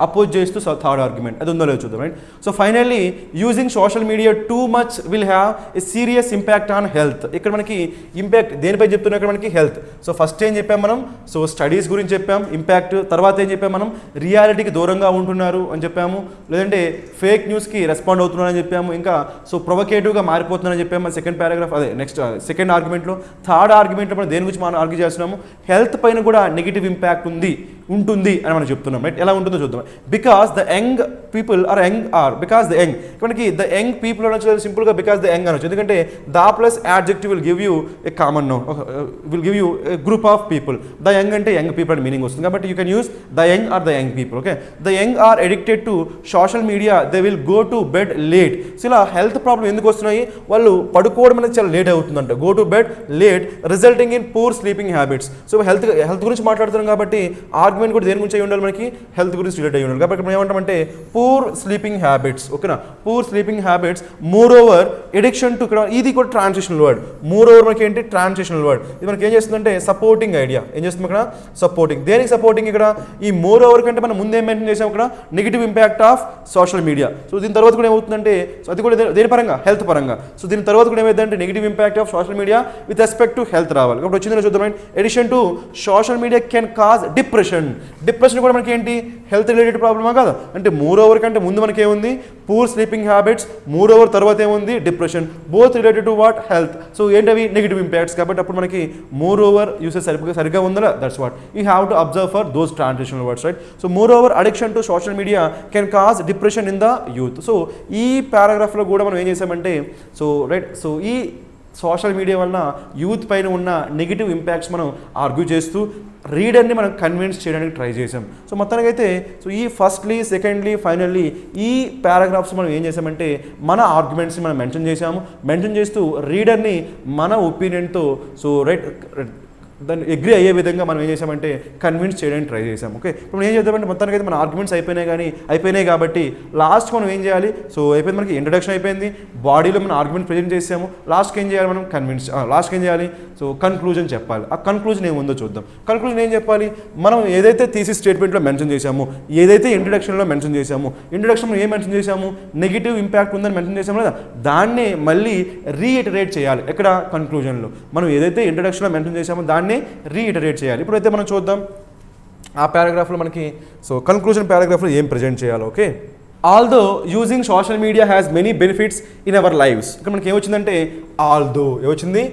అపోజ్ చేస్తూ థర్డ్ ఆర్గ్యుమెంట్ అది ఉందో లేదో చూద్దాం, right. So finally, using social media too much will have a serious impact on health. ఇక్కడ మనకి ఇంపాక్ట్ దేనిపై చెప్తున్నా? ఇక్కడ మనకి హెల్త్. సో ఫస్ట్ ఏం చెప్పాం మనం? సో స్టడీస్ గురించి చెప్పాం ఇంపాక్ట్. తర్వాత ఏం చెప్పాం మనం? రియాలిటీకి దూరంగా ఉంటున్నారు అని చెప్పాము, లేదంటే ఫేక్ న్యూస్కి రెస్పాండ్ అవుతున్నారని చెప్పాము, ఇంకా సో ప్రొవకేటివ్గా మారిపోతున్నారని చెప్పాము. సెకండ్ పారాగ్రాఫ్ అదే నెక్స్ట్ సెకండ్ ఆర్గ్యుమెంట్లో. థర్డ్ ఆర్గ్యుమెంట్లో మనం దేని గురించి మనం ఆర్గ్యూ చేస్తున్నాము? హెల్త్ పైన కూడా నెగిటివ్ ఇంపాక్ట్ ఉంటుంది అని మనం చెప్తున్నాం, రైట్. ఎలా ఉంటుందో చూద్దాం. Because the young people because the young, మనకి ద యంగ్ పీపుల్ అనొచ్చు, సింపుల్గా బికాస్ ద యంగ్ అనొచ్చు. ఎందుకంటే the plus adjective will give you a common noun, will give you a group of people. The young అంటే young people అని meaning వస్తుంది కాబట్టి you can use the young or the young people, okay. The young are addicted to social media, they will go to bed late. So ఇలా health problem ఎందుకు వస్తున్నాయి? వాళ్ళు పడుకోవడం అనేది చాలా లేట్ అవుతుందంట. Go to bed late resulting in poor sleeping habits. So health గురించి మాట్లాడుతున్నాం కాబట్టి ఆర్గ్యుమెంట్ కూడా దేని గురించి అయి ఉండాలి? మనకి హెల్త్ గురించి రిలేట్ అయ్యి ఉండాలి. కాబట్టి మనం ఏమంటామంటే పూర్ స్లీపింగ్ హ్యాబిట్స్, ఓకేనా. Poor sleeping habits. More over addiction to, ఇక్కడ ఇది కూడా ట్రాన్సిషనల్ వర్డ్. మోర్ ఓవర్ మనకి ఏంటి? Transitional word. ఇది మనకి ఏం చేస్తుందంటే సపోర్టింగ్ ఐడియా. ఏం చేస్తుంది ఇక్కడ? సపోర్టింగ్. దేనికి సపోర్టింగ్? ఇక్కడ ఈ మోర్ ఓవర్ కంటే మనం ముందు ఏం మెన్షన్ చేసాం? ఇక్కడ negative impact of social media. So దీని తర్వాత కూడా ఏమవుతుందంటే, సో అది కూడా దేని పరంగా? హెల్త్ పరంగా. సో దీని తర్వాత కూడా ఏమైందంటే negative impact of social media with respect to health రావాలి. కాబట్టి వచ్చిందని చూద్దాం. Edition to social media can cause depression. Depression కూడా మనకి ఏంటి? హెల్త్ రిలేటెడ్ ప్రాబ్లమా కదా? అంటే మోర్ ఓవర్ కంటే ముందు మనకి ఏముంది? Poor sleeping habits. Moreover తర్వాత ఏముంది? Depression. Both related to what? Health. So ఏంటవి? Negative impacts. కాబట్టి అప్పుడు మనకి మోర్ ఓవర్ యూసేజ్ సరిగ్గా ఉందా? That's what you have to observe for those transitional words, right. So moreover addiction to social media can cause depression in the youth. So ఈ పారాగ్రాఫ్లో కూడా మనం ఏం చేసామంటే, సో రైట్, సో ఈ social media వలన యూత్ పైన ఉన్న నెగిటివ్ ఇంపాక్ట్స్ మనం ఆర్గ్యూ చేస్తూ రీడర్ని మనం కన్విన్స్ చేయడానికి ట్రై చేసాం. సో మొత్తానికి అయితే సో ఈ ఫస్ట్లీ, సెకండ్లీ, ఫైనల్లీ ఈ పారాగ్రాఫ్స్ మనం ఏం చేసామంటే మన ఆర్గ్యుమెంట్స్ని మనం మెన్షన్ చేస్తూ రీడర్ని మన ఒపీనియన్తో సో రైట్ దాన్ని అగ్రి అయ్యే విధంగా మనం ఏం చేసామంటే కన్విన్స్ చేయడానికి ట్రై చేసాం, ఓకే. ఇప్పుడు మనం ఏం చేద్దామంటే మొత్తానికి అయితే మన ఆర్గ్యుమెంట్స్ అయిపోయినాయి కాబట్టి లాస్ట్ మనం ఏం చేయాలి? సో అయిపోయింది, మనకి ఇంట్రడక్షన్ అయిపోయింది, బాడీలో మనం ఆర్గ్యుమెంట్ ప్రజెంట్ చేసాము. లాస్ట్కి ఏం చేయాలి? మనం లాస్ట్కి ఏం చేయాలి? సో కన్క్లూజన్ చెప్పాలి. ఆ కన్క్లూజన్ ఏముందో చూద్దాం. కన్క్లూజన్ ఏం చెప్పాలి? మనం ఏదైతే థీసిస్ స్టేట్మెంట్లో మెన్షన్ చేసాము, ఏదైతే ఇంట్రడక్షన్లో మెన్షన్ చేసాము, ఇంట్రడక్షన్లో ఏం మెన్షన్ చేసాము? నెగిటివ్ ఇంపాక్ట్ ఉందని మెన్షన్ చేసాము కదా, దాన్నే మళ్ళీ రీఇటరేట్ చేయాలి. ఎక్కడ? కన్క్లూజన్లో. మనం ఏదైతే ఇంట్రడక్షన్లో మెన్షన్ చేసామో దాన్ని రీఇటరేట్ చేయాలి. ఇప్పుడైతే మనం చూద్దాం ఆ పారాగ్రాఫ్లో మనకి సో కన్క్లూజన్ పారాగ్రాఫ్లో ఏం ప్రజెంట్ చేయాలో, okay. Although using social media has many benefits in our lives. ఇక్కడ మనకి ఏమొచ్చిందంటే ఆల్దో ఏమొచ్చింది?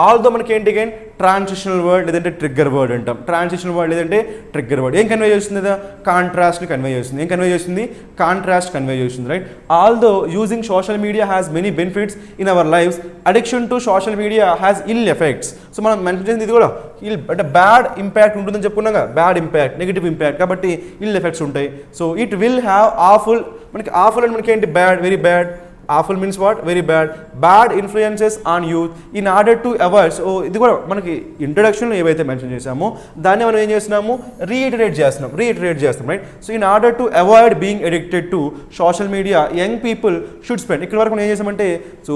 ఆల్దో మనకి ఏంటి? అగైన్ ట్రాన్సిషనల్ వర్డ్ లేదంటే ట్రిగ్గర్ వర్డ్ అంటాం. ట్రాన్సిషనల్ వర్డ్ లేదంటే ట్రిగ్గర్ వర్డ్ ఏం కన్వే చేస్తుంది కదా, కాంట్రాస్ట్ని కన్వే చేస్తుంది. ఏం కన్వే చేస్తుంది, కాంట్రాస్ట్ కన్వే చేస్తుంది, right. Although using social media has many benefits in our lifes, addiction to social media has ill effects. So మనం మెన్షన్ చేసింది ఇది కూడా ఇల్ అంటే బ్యాడ్ ఇంపాక్ట్ ఉంటుందని చెప్పుకున్నాగా, బ్యాడ్ ఇంపాక్ట్, నెగిటివ్ ఇంపాక్ట్, కాబట్టి ఇల్ ఎఫెక్ట్స్ ఉంటాయి. So it will have awful, మనకి awful అంటే మనకి ఏంటి, bad, very bad. awful means what, very bad influences on youth in order to avoid. So ఇది కూడా మనకి ఇంట్రడక్షన్లో ఏవైతే మెన్షన్ చేసామో దాన్ని మనం ఏం చేస్తున్నాము, రీఇటరేట్ చేస్తాం, right. So in order to avoid being addicted to social media young people should spend. ఇక్కడ వరకు మనం ఏం చేసామంటే, సో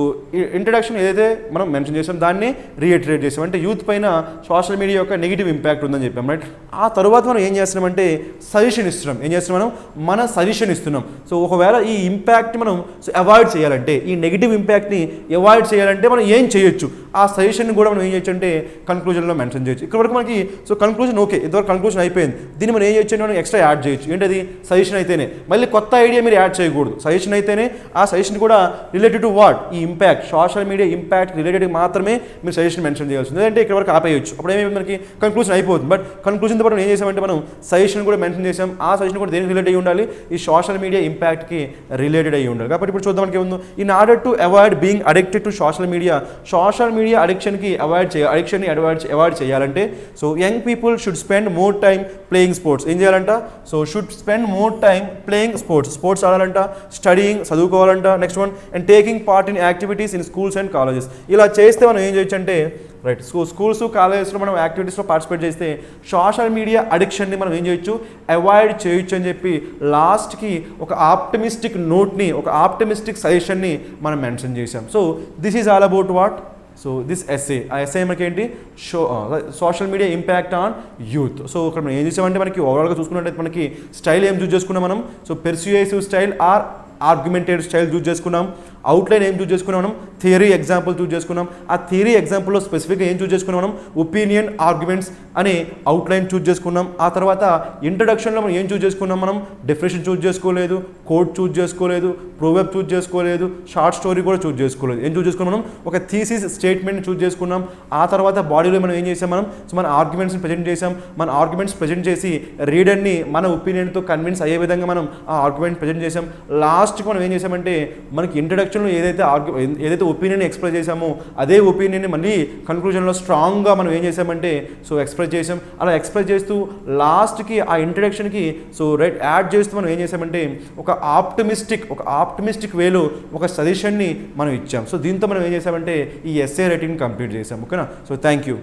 ఇంట్రడక్షన్ ఏదైతే మనం మెన్షన్ చేసాం దాన్ని రీఇటరేట్ చేసాం, అంటే యూత్ పైన సోషల్ మీడియా యొక్క నెగిటివ్ ఇంపాక్ట్ ఉందని చెప్పాం, రైట్. ఆ తర్వాత మనం ఏం చేస్తున్నామంటే సజెషన్ ఇస్తున్నాం. ఏం చేస్తున్నాం మన సజెషన్ ఇస్తున్నాం. సో ఒకవేళ ఈ ఇంపాక్ట్ మనం అవాయిడ్ చేయాలంటే, ఈ నెగిటివ్ ఇంపాక్ట్ని అవాయిడ్ చేయాలంటే మనం ఏం చేయొచ్చు, ఆ సజెషన్ కూడా మనం ఏం చేయొచ్చు అంటే కన్క్లూజన్లో మెన్షన్ చేయొచ్చు. ఇక్కడ వరకు మనకి సో కన్క్లూజన్ ఓకే, ఇంతవరకు కన్క్లూజన్ అయిపోయింది. దీన్ని మనం ఏం చేయొచ్చు అంటే మనం ఎక్స్ట్రా యాడ్ చేయొచ్చు. ఏంటది, సజెషన్ అయితేనే, మళ్ళీ కొత్త ఐడియా మీరు యాడ్ చేయకూడదు. సజెషన్ అయితేనే ఆ సజెషన్ కూడా రిలేటెడ్ టు వాట్, ఈ impact, social media impact related మాత్రమే మీరు సజెషన్ మెన్షన్ చేయాల్సింది. లేదంటే ఇక్కడ వరకు ఆపేయచ్చు, అప్పుడు ఏమి మనకి కన్క్లూజన్ అయిపోతుంది. బట్ కన్క్లూజన్తో పాటు మనం ఏం చేసామంటే మనం సజెషన్ కూడా మెన్షన్ చేసాం. ఆ సజెషన్ కూడా దేనికి రిలేట్ అయ్యి ఉండాలి, ఈ సోషల్ మీడియా ఇంపాక్ట్కి రిలేటెడ్ అయ్యి ఉండాలి. కాబట్టి ఇప్పుడు చూద్దాం మనకి ఏముందో, in order to avoid being addicted to social media అడిక్షన్కి అవాయిడ్ చేయాలంటే, so young people should spend more time playing sports. ఏం చేయాలంట, so should spend more time playing sports ఆడాలంట, స్టడీయింగ్ చదువుకోవాలంట, next one and taking part in activities in schools and colleges. ఇలా చేస్తే మనం ఏం చేయొచ్చు అంటే, రైట్, స్కూల్స్ కాలేజెస్లో మనం యాక్టివిటీస్లో పార్టిసిపేట్ చేస్తే సోషల్ మీడియా అడిక్షన్ని మనం ఏం చేయొచ్చు, అవాయిడ్ చేయొచ్చు అని చెప్పి లాస్ట్కి ఒక ఆప్టమిస్టిక్ నోట్ని, ఒక ఆప్టమిస్టిక్ సజెషన్ని మనం మెన్షన్ చేసాం. So this is all about what, so this essay. ఆ ఎస్ఏ మనకి ఏంటి, social media impact on youth. So ఇక్కడ మనం ఏం చేసామంటే మనకి ఓవరాల్గా చూసుకున్నట్టయితే మనకి స్టైల్ ఏం చూస్ చేసుకున్నాం మనం, so persuasive style or argumentative style choose చేసుకున్నాం. అవుట్లైన్ ఏం చూస్ చేసుకున్నాం మనం, థియరీ ఎగ్జాంపుల్ చూస్ చేసుకున్నాం. ఆ థియరీ ఎగ్జాంపుల్లో స్పెసిఫిక్గా ఏం చూస్ చేసుకున్నాం మనం, ఒపీనియన్, ఆర్గ్యుమెంట్స్ అనే అవుట్లైన్ చూస్ చేసుకున్నాం. ఆ తర్వాత ఇంట్రడక్షన్లో మనం ఏం చూస్ చేసుకున్నాం మనం, డెఫినేషన్ చూస్ చేసుకోలేదు, కోడ్ చూస్ చేసుకోలేదు, ప్రోవర్బ్ చూస్ చేసుకోలేదు, షార్ట్ స్టోరీ కూడా చూస్ చేసుకోలేదు. ఏం చూస్ చేసుకున్నాం మనం, ఒక థీసిస్ స్టేట్మెంట్ చూస్ చేసుకున్నాం. ఆ తర్వాత బాడీలో మనం ఏం చేసాం మనం, సో మన ఆర్గ్యుమెంట్స్ని ప్రజెంట్ చేసాం. మన ఆర్గ్యుమెంట్స్ ప్రజెంట్ చేసి రీడర్ని మన ఒపీనియన్తో కన్విన్స్ అయ్యే విధంగా మనం ఆ ఆర్గ్యుమెంట్ ప్రజెంట్ చేసాం. లాస్ట్కి మనం ఏం చేసామంటే మనకి ఇంట్రడక్షన్లో ఏదైతే ఒపీనియన్ ఎక్స్ప్రెస్ చేసామో అదే ఒపీనియన్ని మళ్ళీ కన్క్లూజన్లో స్ట్రాంగ్గా మనం ఏం చేసామంటే సో ఎక్స్ప్రెస్ చేసాం. అలా ఎక్స్ప్రెస్ చేస్తూ లాస్ట్కి ఆ ఇంట్రడక్షన్కి సో రైట్ యాడ్ చేస్తూ మనం ఏం చేసామంటే ఒక ఆప్టమిస్టిక్ వేలో ఒక సజెషన్ని మనం ఇచ్చాం. సో దీంతో మనం ఏం చేసామంటే ఈ ఎస్ఏ రైటింగ్ కంప్లీట్ చేసాం. ఓకేనా. So thank you.